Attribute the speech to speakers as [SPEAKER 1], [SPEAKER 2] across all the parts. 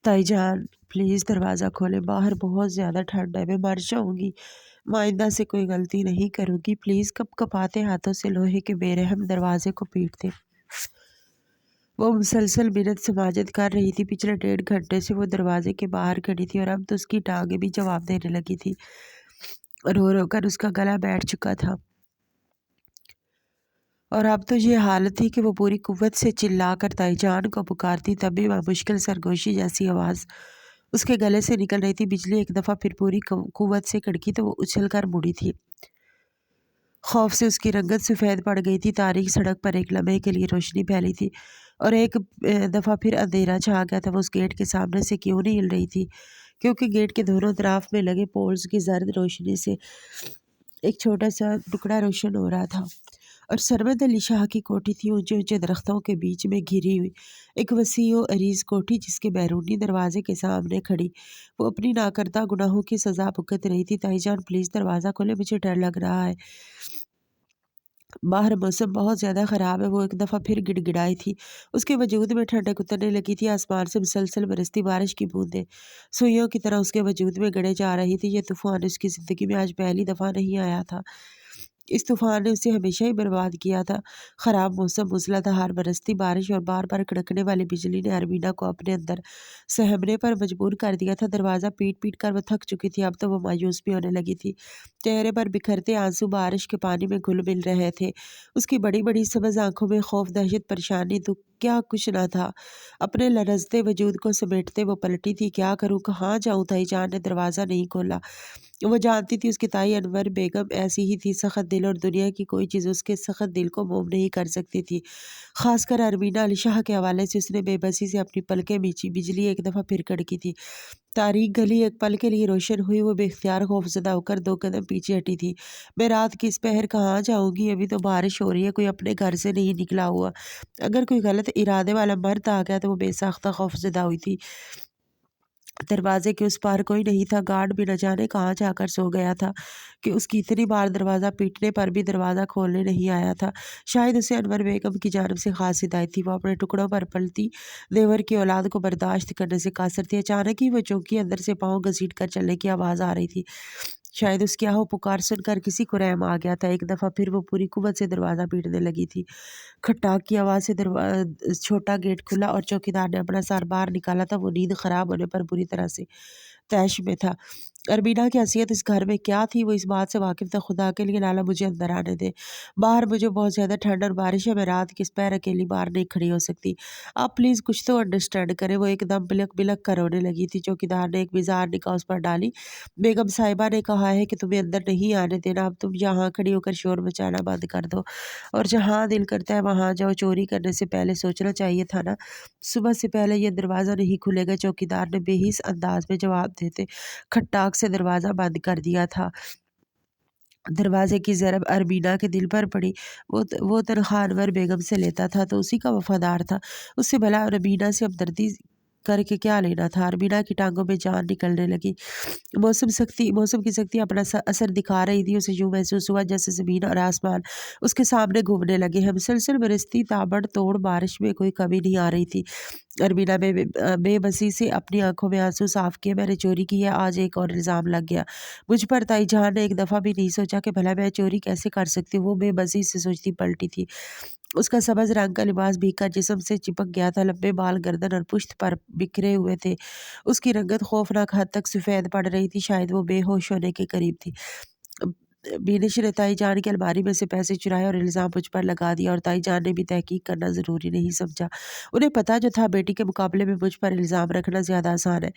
[SPEAKER 1] ताई जान प्लीज़ दरवाज़ा खोलें, बाहर बहुत ज़्यादा ठंड है, मैं मर जाऊँगी। माइंदा से कोई गलती नहीं करूँगी, प्लीज़। कँपकँपाते हाथों से लोहे के बेरहम दरवाजे को पीटते वो मुसलसल मिन्नत समाजत कर रही थी। पिछले 1.5 घंटे से वो दरवाजे के बाहर खड़ी थी और अब तो उसकी टांगें भी जवाब देने लगी थी। रो रो कर उसका गला बैठ चुका था और अब तो ये हालत थी कि वो पूरी कुव्वत से चिल्लाकर ताईजान को पुकारती, तब भी वह मुश्किल सरगोशी जैसी आवाज़ उसके गले से निकल रही थी। बिजली एक दफ़ा फिर पूरी कुव्वत से कड़की तो वो उछल कर मुड़ी थी। खौफ से उसकी रंगत सफ़ेद पड़ गई थी। तारीख सड़क पर एक लम्हे के लिए रोशनी फैली थी और एक दफ़ा फिर अंधेरा छा गया था। वो उस गेट के सामने से क्यों नहीं हिल रही थी? क्योंकि गेट के दोनों तरफ में लगे पोल्स की जर्द रोशनी से एक छोटा सा टुकड़ा रोशन हो रहा था और सरमद अली शाह की कोठी थी, ऊंचे ऊंचे दरख्तों के बीच में घिरी हुई एक वसी व अरीज कोठी, जिसके बैरूनी दरवाजे के सामने खड़ी वो अपनी नाकर्ता गुनाहों की सज़ा भुगत रही थी। ताईजान प्लीज़ दरवाज़ा खोले, मुझे डर लग रहा है, बाहर मौसम बहुत ज़्यादा ख़राब है। वो एक दफ़ा फिर गिड़गिड़ाई थी। उसके वजूद में ठंडक उतरने लगी थी। आसमान से मुसलसल बरसती बारिश की बूंदें सुइयों की तरह उसके वजूद में गड़े जा रही थी। ये तूफ़ान उसकी ज़िंदगी में आज पहली दफ़ा नहीं आया था। इस तूफ़ान ने उसे हमेशा ही बर्बाद किया था। ख़राब मौसम, मूसलाधार बरसती बारिश और बार बार कड़कने वाली बिजली ने अरमीना को अपने अंदर सहमने पर मजबूर कर दिया था। दरवाज़ा पीट पीट कर वो थक चुकी थी। अब तो वो मायूस भी होने लगी थी। चेहरे पर बिखरते आंसू बारिश के पानी में घुल मिल रहे थे। उसकी बड़ी बड़ी सब्ज़ आंखों में खौफ, दहशत, परेशानी, दुख क्या कुछ न था। अपने लरजते वजूद को समेटते वो पलटी थी। क्या करूँ, कहाँ जाऊँ? ताईजान ने दरवाज़ा नहीं खोला। वो जानती थी उसकी ताई अनवर बेगम ऐसी ही थी, सख्त दिल, और दुनिया की कोई चीज़ उसके सख्त दिल को मोम नहीं कर सकती थी। खासकर अरमीना अली शाह के हवाले से उसने बेबसी से अपनी पलकें मींची। बिजली एक दफ़ा फिर कड़की थी। तारीख गली एक पल के लिए रोशन हुई। वो बेख्तियार खौफजदा होकर 2 कदम पीछे हटी थी। मैं रात की इस पहर कहाँ जाऊँगी? अभी तो बारिश हो रही है, कोई अपने घर से नहीं निकला हुआ। अगर कोई गलत इरादे वाला मर्द आ गया तो वो बेसाख्ता खौफजदा हुई थी। दरवाजे के उस पार कोई नहीं था। गार्ड भी न जाने कहाँ जाकर सो गया था कि उसकी इतनी बार दरवाज़ा पीटने पर भी दरवाज़ा खोलने नहीं आया था। शायद उसे अनवर बेगम की जानिब से खास हिदायत थी। वो अपने टुकड़ों पर पलती देवर की औलाद को बर्दाश्त करने से कासर थी। अचानक ही वो चौंकी। अंदर से पाँव घसीट कर चलने की आवाज़ आ रही थी। शायद उसकी आहो पुकार सुनकर किसी को रहम आ गया था। एक दफ़ा फिर वो पूरी कुव्वत से दरवाज़ा पीटने लगी थी। खटाक की आवाज़ से छोटा गेट खुला और चौकीदार ने अपना सर बाहर निकाला था। वो नींद ख़राब होने पर बुरी तरह से तैश में था। अरमीना की हैसियत इस घर में क्या थी, वो इस बात से वाकिफ़ था। खुदा के लिए लाला मुझे अंदर आने दे। बाहर मुझे बहुत ज़्यादा ठंड और बारिश है। मैं रात की इस पैर अकेली बाहर नहीं खड़ी हो सकती। आप प्लीज़ कुछ तो अंडरस्टैंड करें। वो एकदम बिलक बिलक कर रोने लगी थी। चौकीदार ने एक बिजार निगाह उस पर डाली। बेगम साहिबा ने कहा है कि तुम्हें अंदर नहीं आने देना। अब तुम यहाँ खड़ी होकर शोर मचाना बंद कर दो और जहाँ दिल करता है वहाँ जाओ। चोरी करने से पहले सोचना चाहिए था ना। सुबह से पहले ये दरवाज़ा नहीं खुलेगा, चौकीदार ने बेहिस अंदाज में जवाब देते खट्टाक से दरवाज़ा बंद कर दिया था। दरवाजे की ज़रब अरमीना के दिल पर पड़ी। वो तनख्वाह अनवर बेगम से लेता था तो उसी का वफ़ादार था। उससे भला अरमीना से हमदर्दी करके क्या लेना था? अरमीना की टांगों में जान निकलने लगी। मौसम की सख्ती अपना असर दिखा रही थी। उसे यूँ महसूस हुआ जैसे ज़मीन और आसमान उसके सामने घूमने लगे हैं। मुसलसल बरसती ताबड़तोड़ बारिश में कोई कमी नहीं आ रही थी। अरमीना बेबसी से अपनी आंखों में आंसू साफ किए। मैंने चोरी की है, आज एक और इल्ज़ाम लग गया मुझ पर। ताईजान ने एक दफ़ा भी नहीं सोचा कि भला मैं चोरी कैसे कर सकती हूँ। वो बेबसी से सोचती पलटी थी। उसका सब्ज़ रंग का लिबास भीगा जिस्म से चिपक गया था। लंबे बाल गर्दन और पुश्त पर बिखरे हुए थे। उसकी रंगत खौफनाक हद तक सफ़ेद पड़ रही थी। शायद वो बेहोश होने के करीब थी। बीनिश ने ताईजान की अलमारी में से पैसे चुराए और इल्ज़ाम मुझ पर लगा दिया, और ताईजान ने भी तहकीक करना ज़रूरी नहीं समझा। उन्हें पता जो था बेटी के मुकाबले में मुझ पर इल्ज़ाम रखना ज़्यादा आसान है।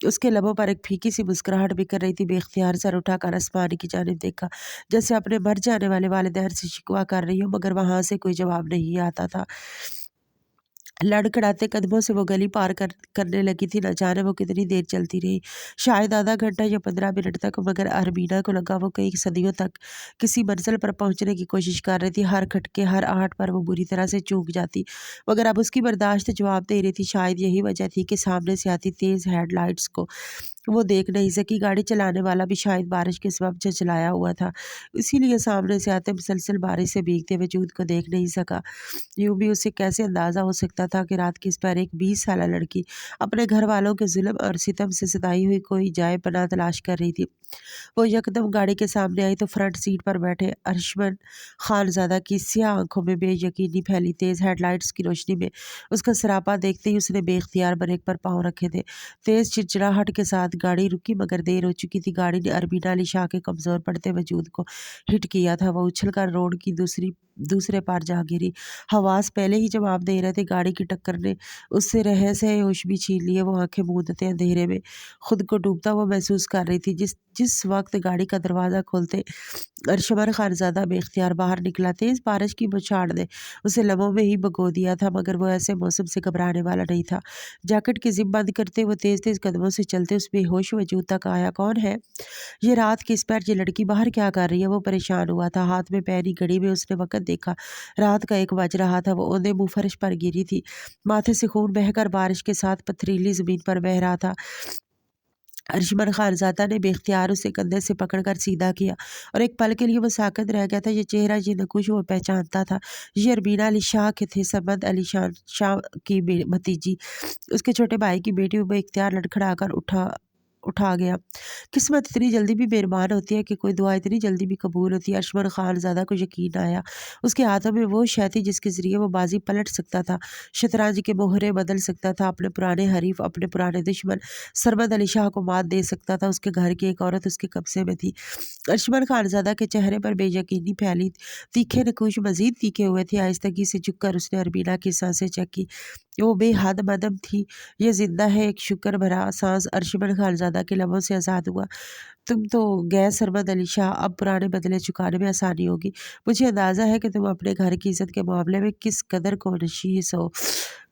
[SPEAKER 1] उसके लबों पर एक फीकी सी मुस्कुराहट बिखर रही थी। बेख्तियार सर उठाकर आसमान की जानिब देखा, जैसे अपने मर जाने वाले वालिदैन से शिकवा कर रही हो, मगर वहाँ से कोई जवाब नहीं आता था। लड़खड़ाते कदमों से वो गली पार करने लगी थी। न जाने वो कितनी देर चलती रही, शायद आधा घंटा या 15 मिनट तक, मगर अरमीना को लगा वो कई सदियों तक किसी मंजिल पर पहुंचने की कोशिश कर रही थी। हर खटके, हर आहट पर वो बुरी तरह से चूक जाती, मगर अब उसकी बर्दाश्त जवाब दे रही थी। शायद यही वजह थी कि सामने से आती तेज़ हेडलाइट्स को वो देख नहीं सकी। गाड़ी चलाने वाला भी शायद बारिश के सबब चलाया हुआ था, इसीलिए सामने से आते मुसलसल बारिश से भीगते वजूद को देख नहीं सका। यूँ भी उसे कैसे अंदाज़ा हो सकता था कि रात की इस पर एक 20 साला लड़की अपने घर वालों के जुल्म और सितम से सताई हुई कोई जाए पनाह तलाश कर रही थी। वो यकदम गाड़ी के सामने आई तो फ्रंट सीट पर बैठे अर्शमन खानज़ादा की स्याह आंखों में बेयकीनी फैली। तेज़ हेडलाइट्स की रोशनी में उसका सरापा देखते ही उसने बेख्तियार ब्रेक पर पाँव रखे थे। तेज़ चिड़चिड़ाहट के साथ गाड़ी रुकी, मगर देर हो चुकी थी। गाड़ी ने अरबीना अली शाह के कमज़ोर पड़ते वजूद को हिट किया था। वो उछल कर रोड की दूसरे पार जा गिरी। हवास पहले ही जवाब दे रहे थे। गाड़ी की टक्कर ने उससे रहस है होश भी छीन लिए। वो आंखें मूंदते अंधेरे में खुद को डूबता वो महसूस कर रही थी। जिस जिस वक्त गाड़ी का दरवाज़ा खोलते अर्शमन खानज़ादा बेख्तियार बाहर निकला। तेज़ बारिश की बौछार ने उसे लम्हों में ही भगो दिया था, मगर वो ऐसे मौसम से घबराने वाला नहीं था। जैकेट की जिप बंद करते वो तेज़ तेज़ कदमों से चलते उस बेहोश वजूद तक आया। कौन है ये? रात की इस पर ये लड़की बाहर क्या कर रही है? वो परेशान हुआ था। हाथ में पहनी घड़ी में उसने वक़्त देखा। रात का 1 बज रहा था। वो औंधे मुँह फर्श पर गिरी थी। माथे से खून बहकर बारिश के साथ पथरीली ज़मीन पर बह रहा था। अर्शमन खानज़ादा ने बेख्तियार उसे कंधे से पकड़कर सीधा किया और एक पल के लिए वो साकत रह गया था। ये चेहरा, ये नकुश वो पहचानता था। ये अरबीना अली शाह के थे, समद अली शाह की भतीजी। उसके छोटे भाई की बेटी। वो इख्तियार लड़खड़ाकर उठा गया। किस्मत इतनी जल्दी भी मेहरबान होती है कि कोई दुआ इतनी जल्दी भी कबूल होती है। अर्शमन खानज़ादा को यकीन आया। उसके हाथों में वो शय थी जिसके ज़रिए वो बाजी पलट सकता था, शतरंज के मोहरे बदल सकता था, अपने पुराने हरीफ, अपने पुराने दुश्मन सरमद अली शाह को मात दे सकता था। उसके घर की एक औरत उसके कब्जे में थी। अर्शमन खानज़ादा के चेहरे पर बेयकीनी फैली। तीखे नकुश मज़ीद तीखे हुए थे। आहिस्तगी से झुककर उसने अरबीना की सांसें चेक की। वो बेहद मदम थी। ये ज़िंदा है। एक शुक्र भरा सांस अर्शमन खानज़ादा के लबों से आज़ाद हुआ। तुम तो गए सरमद अली शाह, अब पुराने बदले चुकाने में आसानी होगी। मुझे अंदाज़ा है कि तुम अपने घर की इज़्ज़त के मामले में किस कदर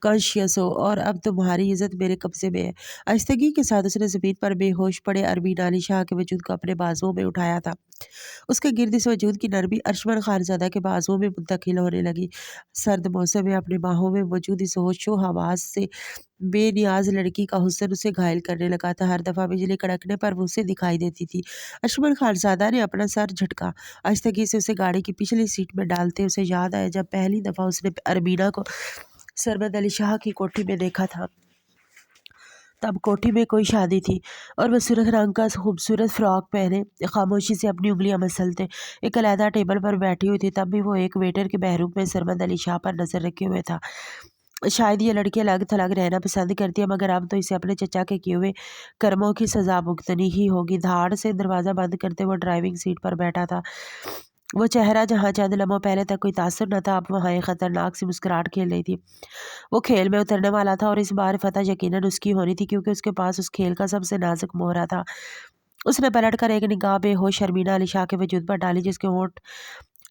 [SPEAKER 1] कॉन्शियस हो और अब तुम्हारी इज़्ज़त मेरे कब्ज़े में है। आहिस्तगी के साथ उसने ज़मीन पर बेहोश पड़े अरबीना अली शाह के वजूद को अपने बाजुओं में उठाया था। उसके गिर्द इस वजूद की नरमी अर्शमन खानज़ादा के बाजुओं में मुंतकिल होने लगी। सर्द मौसम में अपने बाहों में मौजूद इस होशो हवास से बेनियाज लड़की का हुस्न उसे घायल करने लगा था। हर दफ़ा बिजली कड़कने पर वो उसे दिखाई देती थी। अर्शमन खानज़ादा ने अपना सर झटका। आहिस्तगी से उसे गाड़ी की पिछली सीट में डालते उसे याद आया जब पहली दफ़ा उसने अरबीना को सरमद अली शाह की कोठी में देखा था। तब कोठी में कोई शादी थी और वह सुर्ख रंग का खूबसूरत फ्रॉक पहने खामोशी से अपनी उंगलियां मसलते एक अलहदा टेबल पर बैठी हुई थी। तब भी वो एक वेटर के बहरूप में सरमद अली शाह पर नज़र रखे हुए था। शायद ये लड़की अलग थलग रहना पसंद करती है, मगर अब तो इसे अपने चचा के किए हुए कर्मों की सजा भुगतनी ही होगी। धाड़ से दरवाज़ा बंद करते वो ड्राइविंग सीट पर बैठा था। वो चेहरा जहाँ चंद लम्हों पहले तक कोई तासुर न था, अब वहाँ एक खतरनाक सी मुस्कुराहट खेल रही थी। वो खेल में उतरने वाला था और इस बार फतह यकीनन उसकी होनी थी, क्योंकि उसके पास उस खेल का सबसे नाजुक मोहरा था। उसने पलट कर एक निगाह बेहोश शर्मीना अली शाह के वजूद पर डाली, जिसके होंठ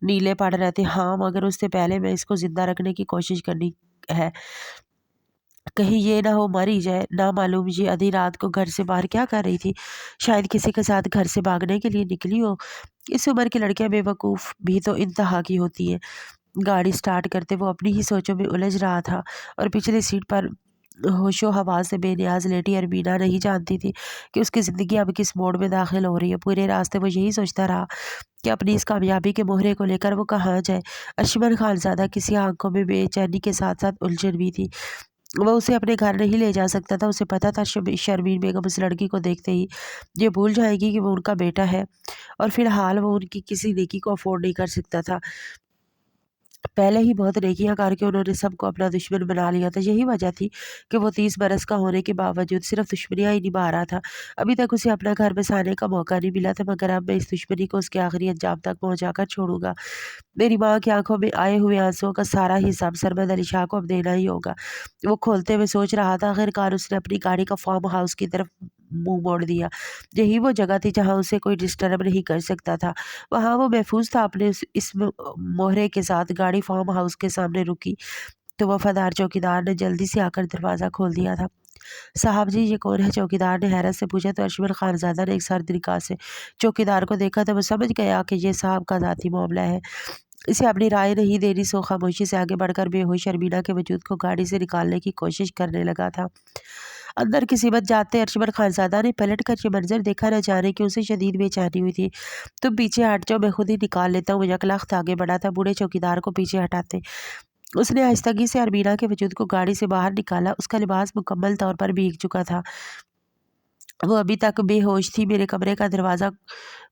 [SPEAKER 1] नीले पड़ रहे थे। हाँ, मगर उससे पहले मैं इसको जिंदा रखने की कोशिश करनी है। कहीं ये ना हो मर ही जाए। ना मालूम ये आधी रात को घर से बाहर क्या कर रही थी। शायद किसी के साथ घर से भागने के लिए निकली हो। इस उम्र की लड़कियां बेवकूफ़ भी तो इंतहा की होती हैं। गाड़ी स्टार्ट करते वो अपनी ही सोचों में उलझ रहा था और पिछली सीट पर होशो हवास से बेनियाज लेटी अरबीना नहीं जानती थी कि उसकी ज़िंदगी अब किस मोड़ में दाखिल हो रही है। पूरे रास्ते वो यही सोचता रहा कि अपनी इस कामयाबी के मोहरे को लेकर वो कहाँ जाए। अर्शमन खानज़ादा किसी आंखों में बेचैनी के साथ साथ उलझन भी थी। वो उसे अपने घर नहीं ले जा सकता था। उसे पता था शर्मीन बेगम उस लड़की को देखते ही ये भूल जाएगी कि वो उनका बेटा है और फिलहाल वो उनकी किसी नेकी को अफोर्ड नहीं कर सकता था। पहले ही बहुत नेकियां करके उन्होंने सबको अपना दुश्मन बना लिया था। यही वजह थी कि वो 30 बरस का होने के बावजूद सिर्फ दुश्मनियां ही निभा रहा था। अभी तक उसे अपना घर बसाने का मौका नहीं मिला था, मगर अब मैं इस दुश्मनी को उसके आखिरी अंजाम तक पहुंचा कर छोड़ूंगा। मेरी माँ की आंखों में आए हुए आंसुओं का सारा हिसाब सरमद अली शाह को अब देना ही होगा। वो खोलते हुए सोच रहा था। आखिरकार उसने अपनी गाड़ी का फार्म हाउस की तरफ मुंह मोड़ दिया। यही वो जगह थी जहाँ उसे कोई डिस्टर्ब नहीं कर सकता था। वहाँ वो महफूज था। अपने इस मोहरे के साथ गाड़ी फार्म हाउस के सामने रुकी तो वफादार चौकीदार ने जल्दी से आकर दरवाज़ा खोल दिया था। साहब जी, ये कौन है? चौकीदार ने हैरत से पूछा तो अर्शमन खानज़ादा ने एक सर्द निगाह से चौकीदार को देखा तो वो समझ गया कि ये साहब का ज़ाती मामला है। इसे अपनी राय नहीं देनी, सो खामोशी से आगे बढ़कर बेहोश शर्मीना के वजूद को गाड़ी से निकालने की कोशिश करने लगा था। اندر کی سمت جاتے ارشمن خانزادہ نے پلٹ کر یہ منظر دیکھا، نہ جانے کہ اسے شدید بے چینی ہوئی تھی۔ تم پیچھے ہٹ جاؤ، میں خود ہی نکال لیتا ہوں۔ وہ یکلخت آگے بڑھا تھا، بوڑھے چوکیدار کو پیچھے ہٹاتے اس نے آہستگی سے ارمینا کے وجود کو گاڑی سے باہر نکالا۔ اس کا لباس مکمل طور پر بھیگ چکا تھا، وہ ابھی تک بے ہوش تھی۔ میرے کمرے کا دروازہ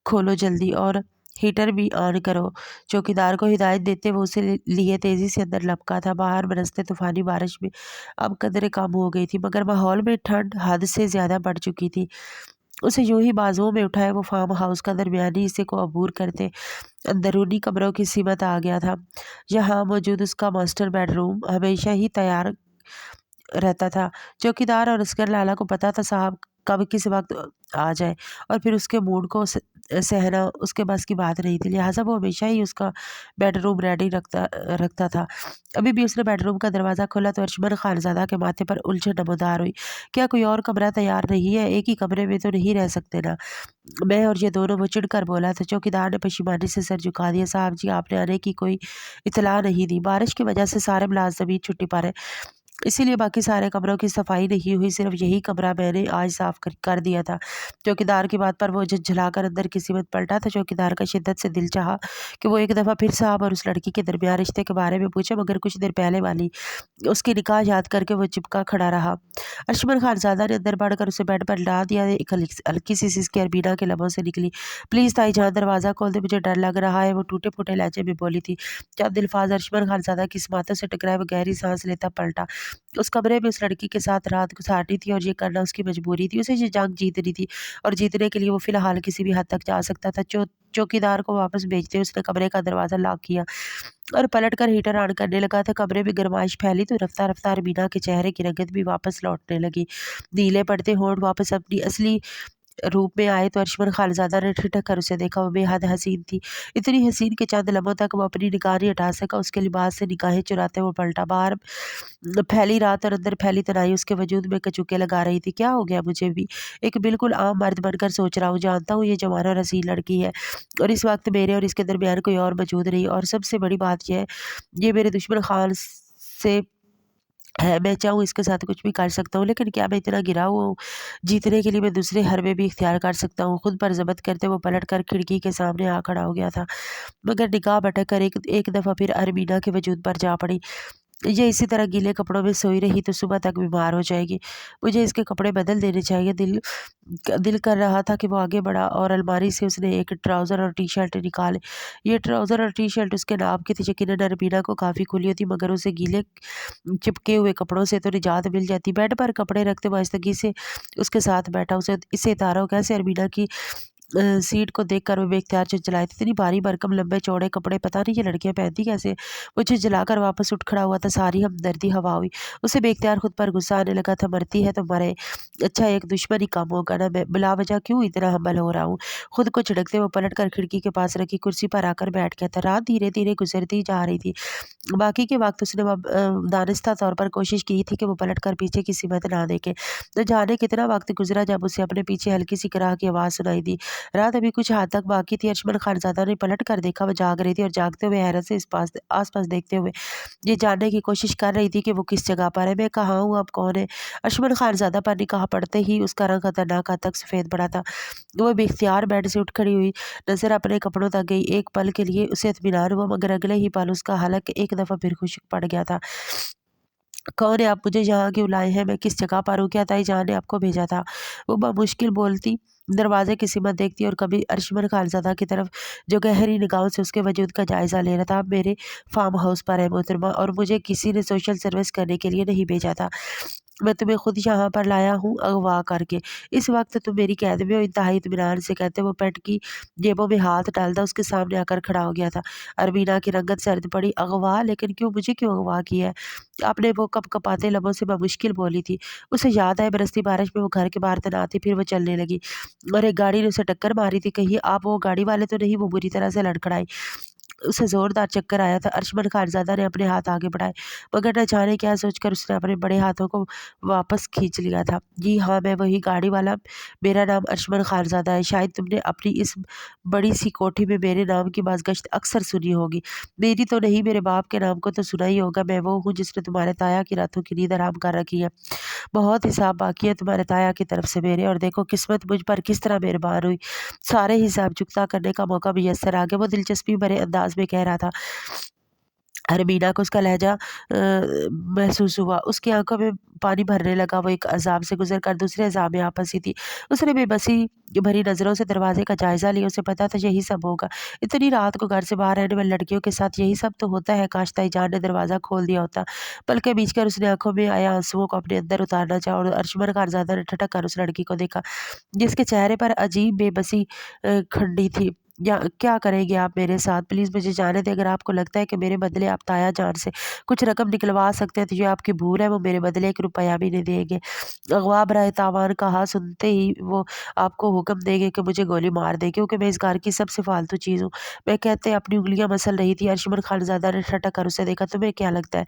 [SPEAKER 1] کھولو جلدی، اور ہیٹر بھی آن کرو، چوکیدار کو ہدایت دیتے وہ اسے لیے تیزی سے اندر لپکا تھا۔ باہر برستے طوفانی بارش میں اب قدرے کم ہو گئی تھی، مگر ماحول میں ٹھنڈ حد سے زیادہ بڑھ چکی تھی۔ اسے یوں ہی بازوؤں میں اٹھائے وہ فارم ہاؤس کا درمیانی حصے کو عبور کرتے اندرونی کمروں کی سمت آ گیا تھا۔ یہاں موجود اس کا ماسٹر بیڈ روم ہمیشہ ہی تیار رہتا تھا۔ چوکیدار اور عسکر لالا کو پتا تھا صاحب کب کس وقت آ جائے، اور پھر اس کے موڈ کو سہنا اس کے بس کی بات نہیں تھی، لہٰذا وہ ہمیشہ ہی اس کا بیڈ روم ریڈی رکھتا تھا۔ ابھی بھی اس نے بیڈ روم کا دروازہ کھولا تو ارشمن خانزادہ کے ماتھے پر الجھن نمودار ہوئی۔ کیا کوئی اور کمرہ تیار نہیں ہے؟ ایک ہی کمرے میں تو نہیں رہ سکتے نا میں اور یہ دونوں، وہ چڑھ کر بولا تھا۔ چوکیدار نے پشیمانی سے سر جھکا دیا۔ صاحب جی، آپ نے آنے کی کوئی اطلاع نہیں دی، بارش کی وجہ سے سارے ملازمین چھٹی پر ہیں، اسی لیے باقی سارے کمروں کی صفائی نہیں ہوئی، صرف یہی کمرہ میں نے آج صاف کر دیا تھا۔ چوکیدار کی بات پر وہ جھلا کر اندر کی سمت پلٹا تھا۔ چوکیدار کا شدت سے دل چاہا کہ وہ ایک دفعہ پھر صاحب اور اس لڑکی کے درمیان رشتے کے بارے میں پوچھے، مگر کچھ دیر پہلے والی اس کی نکاح یاد کر کے وہ چپکا کھڑا رہا۔ ارشمن خانزادہ نے اندر بڑھ کر اسے بیڈ پر لا دیا۔ ایک ہلکی سی سسکی ارمینا کے لبوں سے نکلی، پلیز تائی جان دروازہ کھول دے، مجھے ڈر لگ رہا ہے، وہ ٹوٹے پھوٹے لہجے میں بولی تھی۔ چند الفاظ ارشمن خانزادہ کی سماعتوں سے ٹکرائے، وہ گہری سانس لیتا پلٹا۔ اس کمرے میں اس لڑکی کے ساتھ رات گزارنی تھی اور یہ کرنا اس کی مجبوری تھی، اسے یہ جنگ جیتنی تھی، اور جیتنے کے لیے وہ فی الحال کسی بھی حد تک جا سکتا تھا۔ چوکیدار کو واپس بھیجتے اس نے کمرے کا دروازہ لاک کیا اور پلٹ کر ہیٹر آن کرنے لگا تھا۔ کمرے میں گرمائش پھیلی تو رفتہ رفتہ ارمینا کے چہرے کی رنگت بھی واپس لوٹنے لگی، نیلے پڑتے ہونٹ واپس اپنی اصلی روپ میں آئے تو ارشمن خانزادہ نے ٹھٹک کر اسے دیکھا۔ وہ بے حد حسین تھی، اتنی حسین کہ چند لمحوں تک وہ اپنی نگاہ نہیں ہٹا سکا۔ اس کے لباس سے نگاہیں چراتے وہ پلٹا۔ باہر پھیلی رات اور اندر پھیلی تنہائی اس کے وجود میں کچوکے لگا رہی تھی۔ کیا ہو گیا مجھے بھی؟ ایک بالکل عام مرد بن کر سوچ رہا ہوں، جانتا ہوں یہ جوان اور حسین لڑکی ہے اور اس وقت میرے اور اس کے درمیان کوئی اور موجود نہیں، اور سب سے بڑی بات یہ ہے یہ میرے دشمن خان سے ہے، میں چاہوں اس کے ساتھ کچھ بھی کر سکتا ہوں، لیکن کیا میں اتنا گرا ہوا ہوں؟ جیتنے کے لیے میں دوسرے حربے بھی اختیار کر سکتا ہوں۔ خود پر ضبط کرتے وہ پلٹ کر کھڑکی کے سامنے آ کھڑا ہو گیا تھا، مگر نگاہ بھٹک کر ایک دفعہ پھر ارمینا کے وجود پر جا پڑی۔ یہ اسی طرح گیلے کپڑوں میں سوئی رہی تو صبح تک بیمار ہو جائے گی، مجھے اس کے کپڑے بدل دینے چاہیے۔ دل کر رہا تھا کہ وہ آگے بڑھا اور الماری سے اس نے ایک ٹراؤزر اور ٹی شرٹ نکالے۔ یہ ٹراؤزر اور ٹی شرٹ اس کے نام کی تھی، یقیناً ارمینا کو کافی کھلی ہوتی، مگر اسے گیلے چپکے ہوئے کپڑوں سے تو نجات مل جاتی۔ بیڈ پر کپڑے رکھتے وہ آہستگی سے اس کے ساتھ بیٹھا، اسے اتارا کیسے؟ ارمینا کی سیٹ کو دیکھ کر وہ بے اختیار چلائے تھے، اتنی بھاری بھرکم لمبے چوڑے کپڑے پتہ نہیں یہ لڑکیاں پہنتی کیسے؟ مجھے جلا کر واپس اٹھ کھڑا ہوا تھا، ساری ہمدردی ہوا ہوئی۔ اسے بے اختیار خود پر غصہ آنے لگا تھا، مرتی ہے تو مرے، اچھا ایک دشمن ہی کم ہوگا نا، میں بلا وجہ کیوں اتنا حمل ہو رہا ہوں؟ خود کو چھڑکتے وہ پلٹ کر کھڑکی کے پاس رکھی کرسی پر آ کر بیٹھ گیا تھا۔ رات دھیرے دھیرے گزرتی جا رہی تھی، باقی کے وقت اس نے دانستہ طور پر کوشش کی تھی کہ وہ پلٹ کر پیچھے کی سمت نہ دیکھے۔ نہ جانے کتنا وقت گزرا جب اسے اپنے پیچھے ہلکی سی کراہ کی آواز سنائی دی۔ رات ابھی کچھ حد تک باقی تھی۔ ارشمن خانزادہ نے پلٹ کر دیکھا، وہ جاگ رہی تھی اور جاگتے ہوئے حیرت سے آس پاس دیکھتے ہوئے یہ جاننے کی کوشش کر رہی تھی کہ وہ کس جگہ پر ہے۔ میں کہاں ہوں، اب کون ہے؟ ارشمن خانزادہ پر نگاہ پڑتے ہی اس کا رنگ خطرناک حد تک سفید پڑا تھا۔ وہ بے اختیار بیڈ سے اٹھ کھڑی ہوئی، نظر اپنے کپڑوں تک گئی۔ ایک پل کے لیے اسے اطمینان ہوا، مگر اگلے ہی پل اس کا حلق ایک دفعہ پھر خشک پڑ گیا تھا۔ کون ہے آپ؟ مجھے یہاں کیوں لائے ہیں؟ میں کس جگہ پر ہوں؟ کیا تائی جان نے آپ کو بھیجا تھا؟ وہ بمشکل بولتی، دروازے کی سمت دیکھتی اور کبھی ارشمن خانزادہ کی طرف جو گہری نگاہوں سے اس کے وجود کا جائزہ لے رہا تھا۔ آپ میرے فارم ہاؤس پر ہے محترمہ، اور مجھے کسی نے سوشل سروس کرنے کے لیے نہیں بھیجا تھا، میں تمہیں خود یہاں پر لایا ہوں اغوا کر کے۔ اس وقت تم میری قید میں ہو، انتہائی اطمینان سے کہتے وہ پیٹ کی جیبوں میں ہاتھ ڈالتا اس کے سامنے آ کر کھڑا ہو گیا تھا۔ ارمینا کی رنگت سرد پڑی۔ اغوا؟ لیکن کیوں؟ مجھے کیوں اغوا کیا ہے آپ نے؟ وہ کپ کپاتے لبوں سے بمشکل بولی تھی۔ اسے یاد آئے برستی بارش میں وہ گھر کے باہر تنہا تھی، پھر وہ چلنے لگی اور ایک گاڑی نے اسے ٹکر ماری تھی۔ کہیں آپ وہ گاڑی والے تو نہیں؟ وہ بری طرح سے لڑکھڑائی، اسے زوردار چکر آیا تھا۔ ارشمن خانزادہ نے اپنے ہاتھ آگے بڑھائے، مگر نہ جانے کیا سوچ کر اس نے اپنے بڑے ہاتھوں کو واپس کھینچ لیا تھا۔ جی ہاں، میں وہی گاڑی والا، میرا نام ارشمن خانزادہ ہے۔ شاید تم نے اپنی اس بڑی سی کوٹھی میں میرے نام کی بازگشت اکثر سنی ہوگی، میری تو نہیں، میرے باپ کے نام کو تو سنا ہی ہوگا۔ میں وہ ہوں جس نے تمہارے تایا کی راتوں کی نیند حرام کر رکھی ہے۔ बहुत हिसाब बाकी है तुम्हारे ताया की तरफ से मेरे, और देखो किस्मत मुझ पर किस तरह मेहरबान हुई, सारे हिसाब चुकता करने का मौका मुयस्सर आ गया। वो दिलचस्पी भरे अंदाज में कह रहा था। मीना को उसका लहजा महसूस हुआ। उसकी आंखों में पानी भरने लगा। वो एक अजाब से गुजर कर दूसरे अजाब में आ फंसी थी। उसने बेबसी भरी नजरों से दरवाजे का जायजा लिया। उसे पता था यही सब होगा। इतनी रात को घर से बाहर रहने वाली लड़कियों के साथ यही सब तो होता है। काश ताईजान ने दरवाजा खोल दिया होता। पलकें बीचकर उसने आंखों में आया आंसुओं को अपने अंदर उतारना चाहा, और अर्शमन खानजादा ने ठटक कर उस लड़की को देखा जिसके चेहरे पर अजीब बेबसी खंडी थी। या क्या करेंगे आप मेरे साथ? प्लीज़ मुझे जाने दें। अगर आपको लगता है कि मेरे बदले आप ताया जान से कुछ रकम निकलवा सकते हैं तो ये आपकी भूल है। वो मेरे बदले 1 रुपया भी नहीं देंगे। अगवा बराए तावान कहा सुनते ही वो आपको हुक्म देंगे कि मुझे गोली मार दें, क्योंकि मैं इस घर की सबसे फालतू चीज़ हूँ। मैं कहते अपनी उंगलियां मसल रही थी। अर्शमन खानजादा ने ठटक कर उसे देखा। तुम्हें क्या लगता है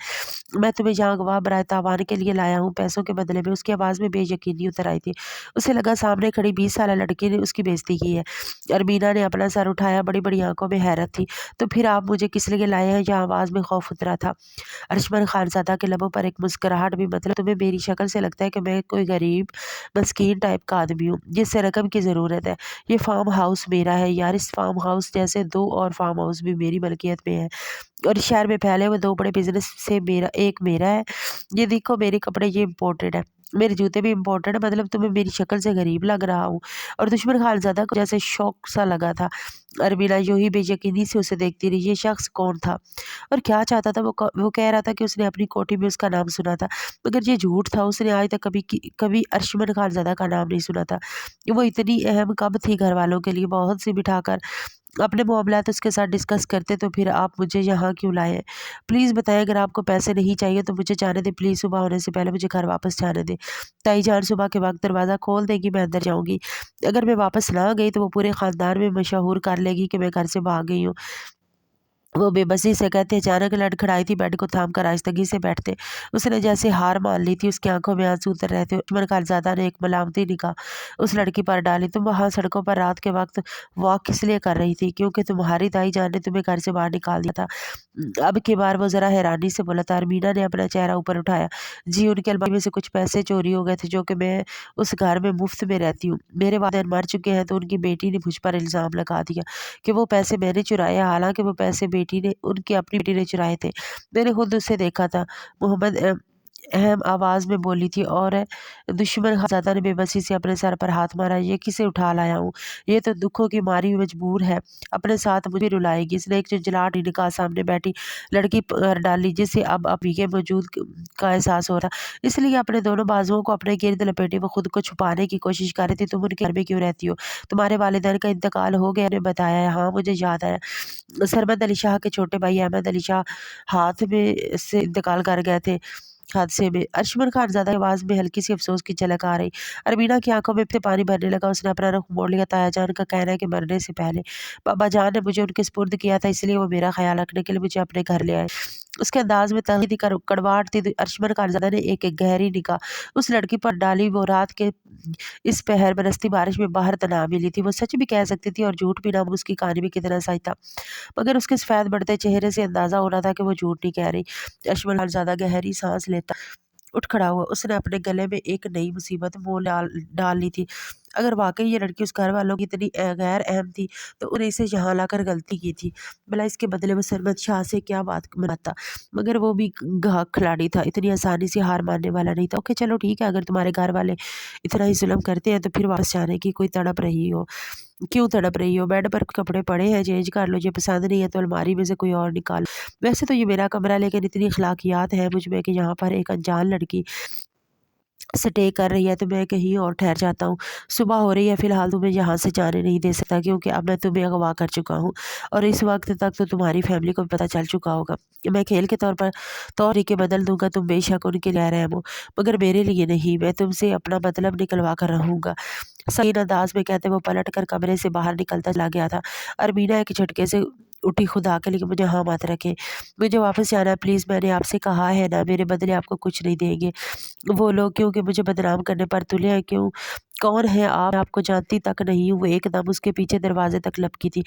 [SPEAKER 1] मैं तुम्हें यहाँ अगवा बराए तावान के लिए लाया हूँ, पैसों के बदले में? उसकी आवाज़ में बेयकीनी उतर आई थी। उसे लगा सामने खड़ी 20 साल लड़की ने उसकी बेइज्जती की है। अरमीना ने अपना सर उठाया। बड़ी बड़ी आंखों में हैरत थी। तो फिर आप मुझे किस लिए लाए हैं? यहाँ आवाज़ में खौफ उतरा था। अर्शमन खानज़ादा के लबों पर एक मुस्कुराहट भी। मतलब तुम्हें मेरी शक्ल से लगता है कि मैं कोई गरीब मस्कीन टाइप का आदमी हूँ जिससे रकम की ज़रूरत है? ये फार्म हाउस मेरा है यार। इस फार्म हाउस जैसे 2 और फार्म हाउस भी मेरी मलकियत में है, और इस शहर में फैले हुए 2 बड़े बिजनेस से मेरा एक मेरा है। ये देखो मेरे कपड़े ये इम्पोर्टेड है, मेरे जूते भी इम्पोर्टेड है। मतलब तुम्हें मेरी शक्ल से गरीब लग रहा हूँ? और दुश्मन खानज़ादा को जैसे शौक सा लगा था। अरमीना यूं ही बेयकीनी से उसे देखती रही। ये शख्स कौन था और क्या चाहता था? वो कह रहा था कि उसने अपनी कोठी में उसका नाम सुना था, मगर ये झूठ था। उसने आज तक कभी अर्शमन खानज़ादा का नाम नहीं सुना था। वो इतनी अहम कब थी घर वालों के लिए? बहुत सी बिठाकर अपने मामलात उसके साथ डिस्कस करते। तो फिर आप मुझे यहाँ क्यों लाए हैं? प्लीज़ बताएं। अगर आपको पैसे नहीं चाहिए तो मुझे जाने दें प्लीज़। सुबह होने से पहले मुझे घर वापस जाने दें। ताई जान सुबह के वक्त दरवाज़ा खोल देगी, मैं अंदर जाऊँगी। अगर मैं वापस ना गई तो वो पूरे ख़ानदान में मशहूर कर लेगी कि मैं घर से भाग गई हूँ। वो बेबसी से कहते अचानक लड़खड़ाई थी। बेड को थाम कर आहिस्तगी से बैठते उसने जैसे हार मान ली थी। उसकी आंखों में आंसू उतर रहे थे। उमर खानज़ादा ने एक मलामती निगाह उस लड़की पर डाली। तुम वहाँ सड़कों पर रात के वक्त वॉक किस लिए कर रही थी? क्योंकि तुम्हारी दाई जान ने तुम्हें घर से बाहर निकाल दिया था। अब की बार वो ज़रा हैरानी से बोला था। अरमीना ने अपना चेहरा ऊपर उठाया। जी, उनकी अलमारी में से कुछ पैसे चोरी हो गए थे, जो कि मैं उस घर में मुफ्त में रहती हूँ। मेरे वालिदैन मर चुके हैं तो उनकी बेटी ने मुझ पर इल्ज़ाम लगा दिया कि वो पैसे मैंने चुराए। हालांकि वो पैसे बेटी ने उनकी अपनी बेटी ने चुराए थे। मैंने खुद उसे देखा था। मोहम्मद अहम आवाज़ में बोली थी। और दुश्मन खानज़ादा ने बेबसी से अपने सर पर हाथ मारा। ये किसे उठा लाया हूँ? ये तो दुखों की मारी हुई मजबूर है, अपने साथ मुझे रुलाएगी। इसने एक झुंझलाहट निगाह सामने बैठी लड़की पर डाली, जिसे अब अभी के मौजूद का एहसास हो रहा। इसलिए अपने दोनों बाजुओं को अपने गिर्द लपेटे वो खुद को छुपाने की कोशिश कर रही थी। तुम उनके घर में क्यों रहती हो? तुम्हारे वालिदैन का इंतकाल हो गया? ने बताया है। हाँ, मुझे याद आया। सरमद अली शाह के छोटे भाई अहमद अली शाह हाथ में से इंतकाल कर गए थे हादसे में। अर्शमन खानज़ादा की आवाज़ में हल्की सी अफसोस की झलक आ रही। अरमीना की आंखों में से पानी भरने लगा। उसने अपना रुख मोड़ लिया। ताया जान का कहना है कि मरने से पहले बाबा जान ने मुझे उनके सुपुर्द किया था, इसलिए वो मेरा ख्याल रखने के लिए मुझे अपने घर ले आए। उसके अंदाज में तंगी कड़वाहट थी। अर्शमन खानज़ादा ने एक गहरी निगाह उस लड़की पर डाली। वो रात के इस पहर बरसती बारिश में बाहर तना मिली थी। वो सच भी कह सकती थी और झूठ भी ना। उसकी कहानी भी कितना सही था, मगर उसके सफ़ेद बढ़ते चेहरे से अंदाज़ा हो रहा था कि वो झूठ नहीं कह रही। अशमल खानज़ादा गहरी सांस लेता उठ खड़ा हुआ। उसने अपने गले में एक नई मुसीबत मोल डाल ली थी। अगर वाकई ये लड़की उस घर वालों की इतनी गैर अहम थी तो उन्हें इसे यहाँ लाकर गलती की थी। भला इसके बदले वो सरमद शाह से क्या बात मनाता? मगर वो भी घाक खिलाड़ी था, इतनी आसानी से हार मानने वाला नहीं था। ओके चलो ठीक है, अगर तुम्हारे घर वाले इतना ही जुल्म करते हैं तो फिर वापस जाने की कोई तड़प रही हो। क्यों तड़प रही हो? बेड पर कपड़े पड़े हैं, चेंज कर लो। ये पसंद नहीं है तो अलमारी में से कोई और निकाल। वैसे तो ये मेरा कमरा, लेकिन इतनी अखलाकियात है मुझ में कि यहाँ पर एक अनजान लड़की स्टे कर रही है तो मैं कहीं और ठहर जाता हूँ। सुबह हो रही है, फ़िलहाल तुम्हें यहाँ से जाने नहीं दे सकता, क्योंकि अब मैं तुम्हें अगवा कर चुका हूँ और इस वक्त तक तो तुम्हारी फैमिली को पता चल चुका होगा। मैं खेल के तौर पर तौर तरीके बदल दूंगा। तुम बेशक उनके लिए रहम हो, मगर मेरे लिए नहीं। मैं तुमसे अपना मतलब निकलवा कर रहूँगा। सही अंदाज में कहते वो पलट कर कमरे से बाहर निकलता चला गया था। अरमीना एक झटके से उठी। खुदा के लिए मुझे हाँ मत रखे, मुझे वापस जाना है प्लीज़। मैंने आपसे कहा है ना, मेरे बदले आपको कुछ नहीं देंगे वो लोग, क्योंकि मुझे बदनाम करने पर तुले हैं। क्यों कौन है आप को जानती तक नहीं हूँ। वो एकदम उसके पीछे दरवाजे तक लपकी थी।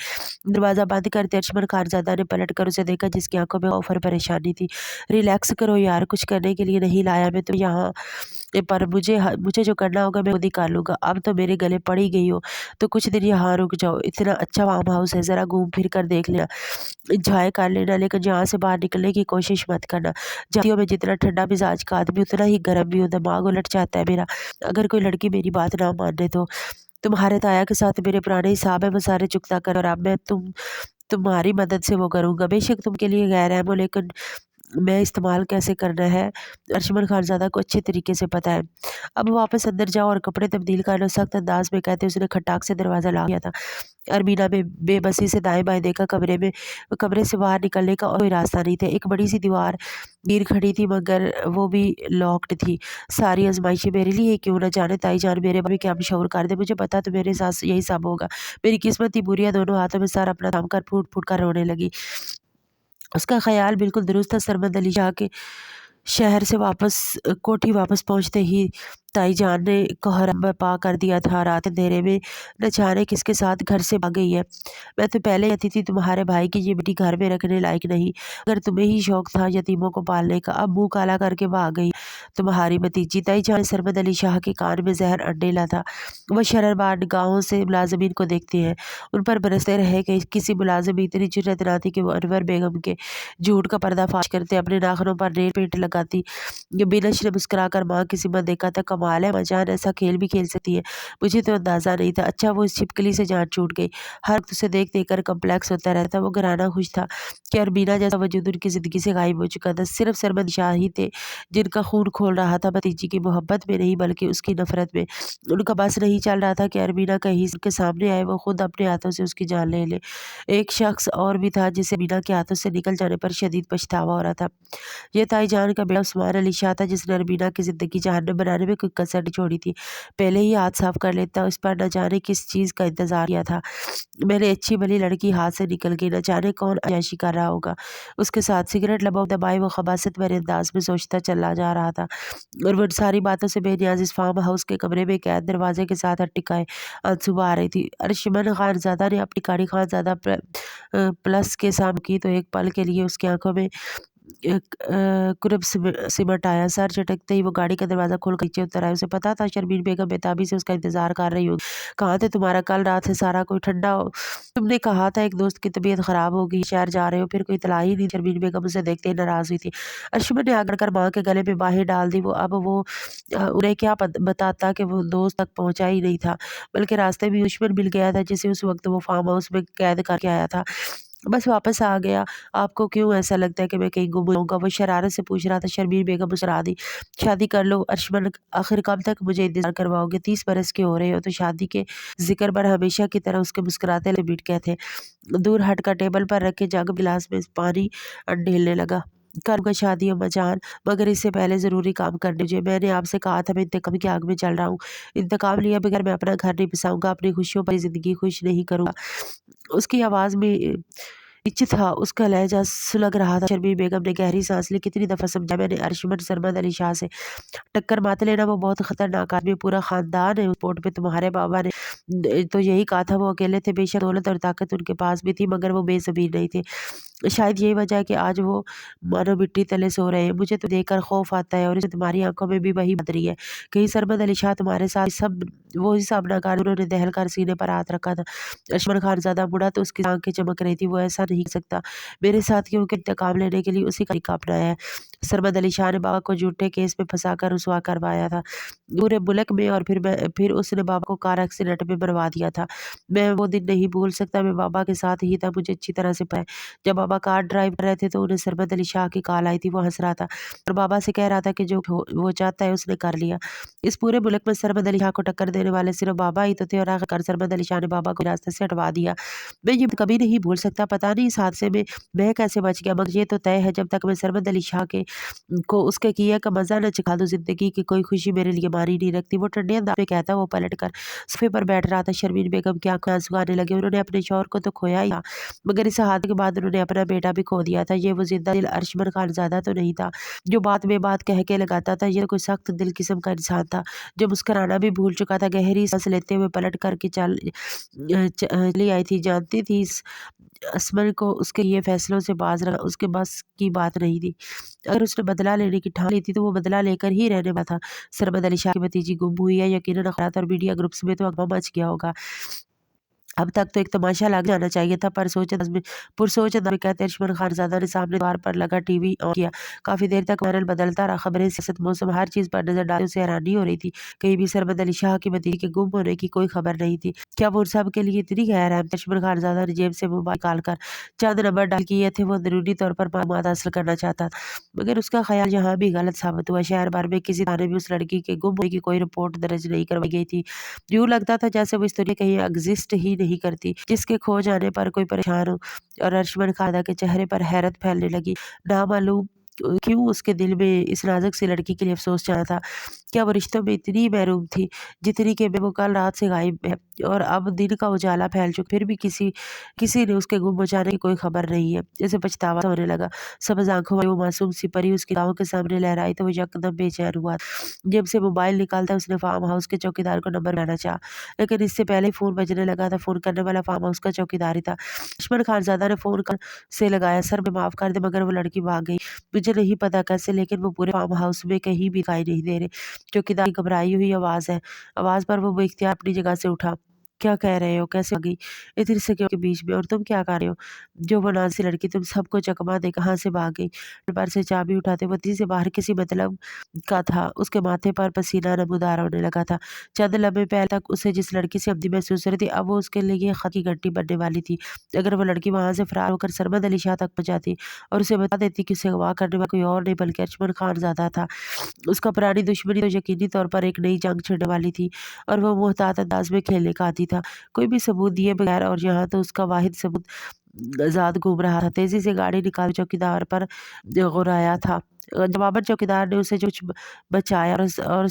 [SPEAKER 1] दरवाज़ा बंद करते अर्शमन खानज़ादा ने पलट कर उसे देखा, जिसकी आंखों में खौफ और परेशानी थी। रिलैक्स करो यार, कुछ करने के लिए नहीं लाया मैं तो यहाँ, पर मुझे जो करना होगा मैं खुद ही कर लूँगा। अब तो मेरे गले पड़ ही गई हो तो कुछ दिन यहाँ रुक जाओ। इतना अच्छा फार्म हाउस है, ज़रा घूम फिर कर देख लेना, एंजॉय कर लेना, लेकिन यहाँ से बाहर निकलने की कोशिश मत करना। जानती हो मैं जितना ठंडा मिजाज का आदमी उतना ही गर्म भी हूँ, दिमाग उलट जाता है मेरा अगर कोई लड़की मेरी बात ना माने तो। तुम्हारे ताया के साथ मेरे पुराने हिसाब है वो सारे चुकता कर, और अब मैं तुम्हारी मदद से वो करूँगा। बेशक तुम के लिए गैर है वो, लेकिन मैं इस्तेमाल कैसे करना है अर्शमन खानज़ादा को अच्छे तरीके से पता है। अब वापस अंदर जाओ और कपड़े तब्दील कर लो, सख्त अंदाज में कहते उसने खटाक से दरवाज़ा ला दिया था। अरमीना में बेबसी से दाएं बाएं देखा, कमरे से बाहर निकलने का और कोई रास्ता नहीं था। एक बड़ी सी दीवार गिर खड़ी थी, मगर वो भी लॉक्ड थी। सारी आजमाइशें मेरे लिए क्यों, न जाने ताई जान मेरे भी क्या मशहूर कर दे, मुझे पता तो मेरे साथ यही सब होगा। मेरी किस्मत ही बुरी है। दोनों हाथों में सर अपना थाम कर फूट फूट कर रोने लगी। उसका ख्याल बिल्कुल दुरुस्त था। सरमद अली शाह के शहर से कोठी वापस पहुंचते ही ताई जान ने कोहराम बर्पा कर दिया था। रात अंधेरे में न जाने किसके साथ घर से भाग गई है। मैं तो पहले कहती थी तुम्हारे भाई की ये बेटी घर में रखने लायक नहीं, अगर तुम्हें ही शौक था यतीमों को पालने का, अब मुंह काला करके भाग गई तुम्हारी भतीजी। ताई जान सरमद अली शाह के कान में जहर अंडेला था। वह शररबार निगाहों से मुलाजमीन को देखते हैं, उन पर बरसते रहे कि किसी मुलाजिम इतनी जुर्रत ना थी कि वो अनवर बेगम के झूठ का पर्दाफाश करते, अपने नाखनों पर नेल पेंट लगाती। बिनश ने मुस्कुरा कर माँ की सिमत देखा था। कमाल है मजान, ऐसा खेल भी खेल सकती है, मुझे तो अंदाज़ा नहीं था। अच्छा वो इस छिपकली से जान छूट गई। हर वक्त उसे देख देख कर कम्प्लेक्स होता रहता। वो घराना खुश था कि अरबीना जैसा वजूद उनकी ज़िंदगी से गायब हो चुका था। सिर्फ सरमद शाह ही थे जिनका खून खोल रहा था, भतीजी की मोहब्बत में नहीं बल्कि उसकी नफरत में। उनका बस नहीं चल रहा था कि अरबीना कहीं के सामने आए, वो खुद अपने हाथों से उसकी जान ले ले। एक शख्स और भी था जिसे बीना के हाथों से निकल जाने पर शदीद पछतावा हो रहा था। ये ताई जान का बेटा उस्मान अली शाह था, जिसने अरबीना की ज़िंदगी जहन्नम बनाने में कोई कसर नहीं छोड़ी थी। पहले ही हाथ साफ कर लेता, उस पर न जाने किस चीज़ का इंतज़ार किया था। मैंने अच्छी भली लड़की हाथ से निकल गई, न जाने कौन अय्याशी कर रहा होगा उसके साथ। सिगरेट लबों दबाए वो खबासत भरे अंदाज में सोचता चला जा रहा था, और वो सारी बातों से बेनियाज इस फार्म हाउस के कमरे में कैद दरवाजे के साथ अटकाए आंसू आ रही थी। अर्शमन खानज़ादा ने अपनी गाड़ी खानज़ादा प्लस के सामने की तो एक पल के लिए उसकी आंखों में कुरब सिमट आया। सर झटकते ही वो गाड़ी का दरवाज़ा खोल कर नीचे उतर आया। उसे पता था शर्मीन बेगम बेताबी से उसका इंतजार कर रही होगी। कहाँ थे तुम्हारा, कल रात से सारा कोई ठंडा हो, तुमने कहा था एक दोस्त की तबीयत खराब होगी, शहर जा रहे हो, फिर कोई इतला ही नहीं। शर्मीन बेगम उसे देखते ही नाराज़ हुई थी। अर्शमन ने आकर कर माँ के गले में बाहें डाल दी। वो उन्हें क्या बताता कि वो दोस्त तक पहुँचा ही नहीं था, बल्कि रास्ते में दुश्मन मिल गया था जिसे उस वक्त वो फार्म हाउस में कैद करके आया था। बस वापस आ गया। आपको क्यों ऐसा लगता है कि मैं कहीं गुम होऊँगा? वो शरारत से पूछ रहा था। शर्मीन बेगम मुस्कुरा दी। शादी कर लो अर्शमन, आखिर कब तक मुझे इंतज़ार करवाओगे? 30 बरस के हो रहे हो तो शादी के ज़िक्र पर हमेशा की तरह उसके मुस्कुराते लिमिट गए थे। दूर हटकर टेबल पर रखे जग गिलास में पानी ढेलने लगा। करूँगा शादी अम्मा जान, मगर इससे पहले ज़रूरी काम कर लीजिए। मैंने आपसे कहा था मैं इंतकाम की आग में जल रहा हूँ। इंतकाम लिया बगैर मैं अपना घर नहीं बसाऊँगा, अपनी खुशियों भरी ज़िंदगी खुश नहीं करूँगा। उसकी आवाज़ में इच था, उसका लहजा सुलग रहा था। शर्मीन बेगम ने गहरी सांस ली। कितनी दफ़ा समझा मैंने अर्शमन सरमद अली शाह से टक्कर मत लेना, वो बहुत ख़तरनाक आदमी, पूरा ख़ानदान है उस बोट पे। तुम्हारे बाबा ने तो यही कहा था। वो अकेले थे, बेशक दौलत और ताकत उनके पास भी थी, मगर वो बेज़मीर नहीं थे। शायद यही वजह है कि आज वो मानो मिट्टी तले सो रहे हैं। मुझे तो देखकर खौफ आता है, और इसे तुम्हारी आंखों में भी वही बदरी है। कहीं सरमद अली शाह तुम्हारे साथ सब वो ही सामना कर। उन्होंने दहल कर सीने पर हाथ रखा था। अशमन खानज़ादा मुड़ा तो उसकी आंखें चमक रही थी। वो ऐसा नहीं कर सकता मेरे साथ, क्योंकि इंतकाम लेने के लिए उसी का तरीका अपनाया है। सरमद अली शाह ने बाबा को झूठे केस में फंसा कर रुसवा करवाया था पूरे मुल्क में, और फिर उसने बाबा को कार एक्सीडेंट में मरवा दिया था। मैं वो दिन नहीं भूल सकता। मैं बाबा के साथ ही था, मुझे अच्छी तरह से पता है। जब बाबा कार ड्राइव कर रहे थे तो उन्हें सरमद अली शाह की कॉल आई थी। वो हंस रहा था और बाबा से कह रहा था कि जो वो चाहता है उसने कर लिया। इस पूरे मुल्क में सरमद अली शाह को टक्कर देने वाले सिर्फ बाबा ही तो थे, और आखिरकार सरमद अली शाह ने बाबा को रास्ते से हटवा दिया। मैं ये कभी नहीं भूल सकता। पता नहीं इस हादसे में मैं कैसे बच गया, मगर ये तो तय है जब तक मैं सरमद अली शाह के को उसके किए का मजा न चखा दो, जिंदगी की कोई खुशी मेरे लिए मानी नहीं रखती, वो ठंडे अंदाज में कहता। वो पलट कर सोफे पर बैठ रहा था। शर्मीन बेगम की आंखों में आंसू आने लगे। उन्होंने अपने शौहर को तो खोया ही था, मगर इस हादसे के बाद उन्होंने अपना बेटा भी खो दिया था। ये वो जिंदा दिल अर्शमन खानजादा तो नहीं था जो बात में बात कह के लगाता था। ये कोई सख्त दिल किस्म का इंसान था जो मुस्कुराना भी भूल चुका था। गहरी सांस लेते हुए पलट करके चली आई थी। जानती थी इस असमन को उसके ये फैसलों से बाज रखना उसके बस की बात नहीं थी। अगर उसने बदला लेने की ठान ली थी तो वो बदला लेकर ही रहने वाला था। सरमद अली शाह की भतीजी गुम हुई है, यकीनन अखबारात और मीडिया ग्रुप्स में तो हंगामा मच गया होगा। अब तक तो एक तमाशा लग जाना चाहिए था, पर पुरसोच अंदाज में कहते अर्शमन खानजादा ने सामने द्वार पर लगा टीवी ऑन किया। काफी देर तक चैनल बदलता रहा। खबरें, सियासत, मौसम, हर चीज पर नजर डालते उसे हैरानी हो रही थी। कहीं भी सरमद अली शाह की भतीजी के गुम होने की कोई खबर नहीं थी। क्या वो उन सब के लिए इतनी गैर अहम थी? अर्शमन खानजादा ने जेब से मोबाइल निकाल कर चंद नंबर डायल किए थे। वो अंदरूनी तौर पर मालूमात हासिल करना चाहता था, मगर उसका ख्याल यहाँ भी गलत साबित हुआ। शहर भर में किसी थाने में उस लड़की के गुम होने की कोई रिपोर्ट दर्ज नहीं करवाई गई थी। यूँ लगता था जैसे वो इस दुनिया कहीं एग्जिस्ट ही नहीं करती, जिसके खो जाने पर कोई परेशान हो। और अर्शमन खादा के चेहरे पर हैरत फैलने लगी। नामालूम क्यों उसके दिल में इस नाजुक सी लड़की के लिए अफसोस चढ़ा था। क्या वो रिश्तों में इतनी महरूम थी जितनी कि वो कल रात से गायब है और अब दिन का उजाला फैल चुका, फिर भी किसी किसी ने उसके गुम हो जाने की कोई खबर नहीं है। जैसे पछतावा सा होने लगा। सबज आंखों वाली वो मासूम सी परी उसकी आंखों के सामने लहराई तो वो यकदम बेचैन हुआ। जब से मोबाइल निकालता उसने फार्म हाउस के चौकीदार को नंबर बनाना चाहा, लेकिन इससे पहले ही फोन बजने लगा था। फोन करने वाला फार्म हाउस का चौकीदार ही था। दुश्मन खानजादा ने फोन कर से लगाया, सर मैं माफ कर दे मगर वो लड़की भाग गई। मुझे नहीं पता कैसे, लेकिन वो पूरे फार्म हाउस में कहीं भी दिखाई नहीं दे रहे। चौकीदार की घबराई हुई आवाज है। आवाज पर वो बेख्तियार अपनी जगह से उठा। क्या कह रहे हो? कैसे आ गई इतनी सिक्योरिटी के बीच में? और तुम क्या कर रहे हो? जो वो नासी लड़की तुम सबको चकमा दे कहाँ से भाग गई? पर से चाबी उठाते वो से बाहर किसी मतलब का था। उसके माथे पर पसीना नमूदार होने लगा था। चंद लम्हे पहले तक उसे जिस लड़की से हमदर्दी महसूस हो रही थी, अब वो उसके लिए खत की घंटी बनने वाली थी। अगर वो लड़की वहां से फरार होकर सरमद अली शाह तक पहुंच जाती और उसे बता देती कि उसे अगवा करने वाला कोई और नहीं बल्कि अर्शमन खानजादा था, उसका पुरानी दुश्मनी तो यकीनी तौर पर एक नई जंग छिड़ने वाली थी और वो मुहतात अंदाज में खेलने का आदी था, कोई भी सबूत दिए बगैर। और यहाँ तो उसका वाहिद सबूत आजाद घूम रहा था। तेजी से गाड़ी निकाल चौकीदार पर गुराया था। जवाबन चौकीदार ने उसे कुछ बचाया और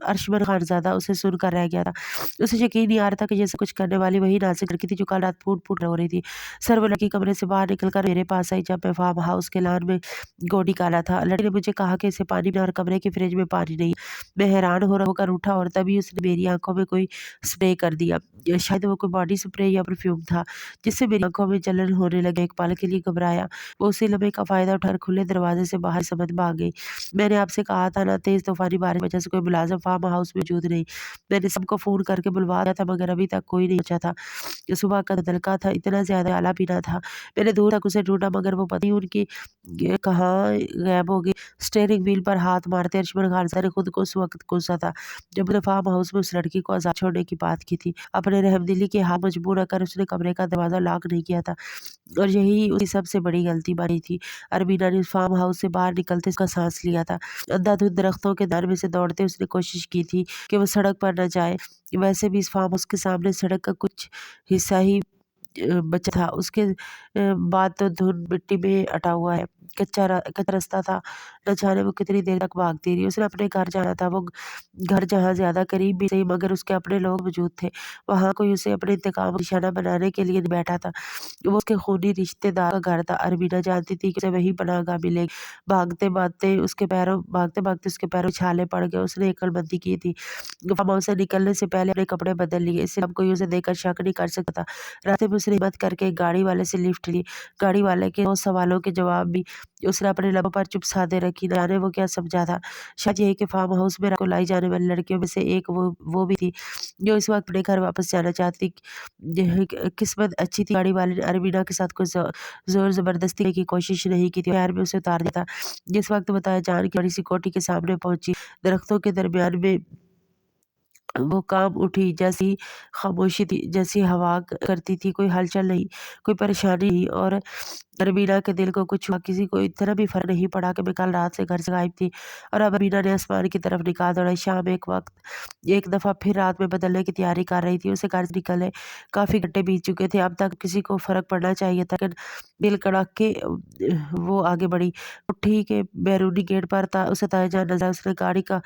[SPEAKER 1] अर्शमन खानजादा उसे सुनकर रह गया था। उसे यकीन नहीं आ रहा था कि जैसे कुछ करने वाली वही नाजुक लड़की थी जो कल रात फूट फूट रो रही थी। सर वो लड़की कमरे से बाहर निकलकर मेरे पास आई जब मैं फार्म हाउस के लान में गोडी काला था। लड़की ने मुझे कहा कि इसे पानी में और कमरे के फ्रिज में पानी नहीं। मैं हैरान हो होकर उठा और तभी उसने मेरी आंखों में कोई स्प्रे कर दिया। शायद वो कोई बॉडी स्प्रे या परफ्यूम था, जिससे मेरी आंखों में जलन होने लगे। एक पल के लिए घबराया। वो उसी लम्हे का फायदा उठाकर खुले दरवाजे से बाहर समझ भाग गई। मैंने आपसे कहा था ना, तेज तूफानी बारिश की वजह से कोई मुलाजिम फार्म हाउस में मौजूद नहीं। मैंने सबको फोन करके बुलवा दिया था मगर अभी तक कोई नहीं पहुंचा था। सुबह का तड़का था, इतना ज्यादा आला पीना था। मैंने दूर तक उसे ढूंढा मगर वो पता नहीं उनकी कहाँ गायब हो गई। स्टेयरिंग व्हील पर हाथ मारते अर्शमन खानसा ने खुद को उस वक्त कोसा था जब उसने फार्म हाउस में उस लड़की को आजाद छोड़ने की बात की थी। अपने रहमदिली के हाथ मजबूर कर उसने कमरे का दरवाजा लॉक नहीं किया था और यही उसकी सबसे बड़ी गलती बनी थी। अरबीना ने फार्म हाउस से बाहर निकलते उसका सांस लिया था। अंधाधुंध दरख्तों के दर में से दौड़ते उसने कोशिश की थी कि वो सड़क पर न जाए। वैसे भी इस फार्म हाउस के सामने सड़क का कुछ हिस्सा ही बचा था। उसके बाद तो धुंध मिट्टी में अटा हुआ है। कच्चा रास्ता था। न जाने वो कितनी देर तक भागती रही। उसने अपने घर जाना था। वो घर जहाँ ज्यादा करीब भी सही मगर उसके अपने लोग मौजूद थे। वहाँ कोई उसे अपने इंतकाम का निशाना बनाने के लिए नहीं बैठा था। वो उसके खूनी रिश्तेदार का घर था। अरबीना जानती थी कि उसे वही पनाहगाह मिलेगी। भागते भागते उसके पैरों में छाले पड़ गए। उसने अक्लमंदी की थी। फार्म हाउस से निकलने से पहले अपने कपड़े बदल लिए। इससे अब कोई उसे देखकर शक नहीं कर सकता था। रास्ते में उसने हिम्मत करके एक गाड़ी वाले से लिफ्ट ली। गाड़ी वाले के 2 सवालों के जवाब भी उसने अपने लबों पर चुप साधे रखी। न जाने वो क्या समझा था। शायद यही कि फार्म हाउस में रात को लाई जाने वाली लड़कियों में से एक वो भी थी जो इस वक्त अपने घर वापस जाना चाहती थी। किस्मत अच्छी थी। गाड़ी वाले ने अरबीना के साथ कुछ जोर जबरदस्ती की कोशिश नहीं की थी। पैर में उसे उतार दिया था। जिस वक्त बताया जान की बड़ी सी कोठी के सामने पहुंची, दरख्तों के दरमियान में वो काम उठी। जैसी खामोशी थी, जैसी हवा करती थी। कोई हलचल नहीं, कोई परेशानी नहीं और अरबीना के दिल को कुछ हुआ, किसी को इतना भी फर्क नहीं पड़ा कि मैं कल रात से घर से गायब थी। और अब अरबीना ने आसमान की तरफ निकाल दौड़ाई। शाम एक दफ़ा फिर रात में बदलने की तैयारी कर रही थी। उसे घर से निकले काफ़ी घंटे बीत चुके थे। अब तक किसी को फ़र्क पड़ना चाहिए था, लेकिन दिल कड़क के वो आगे बढ़ी। कोठी के बैरूनी गेट पर उसे ताईजान नज़र आया। उसने गाड़ी का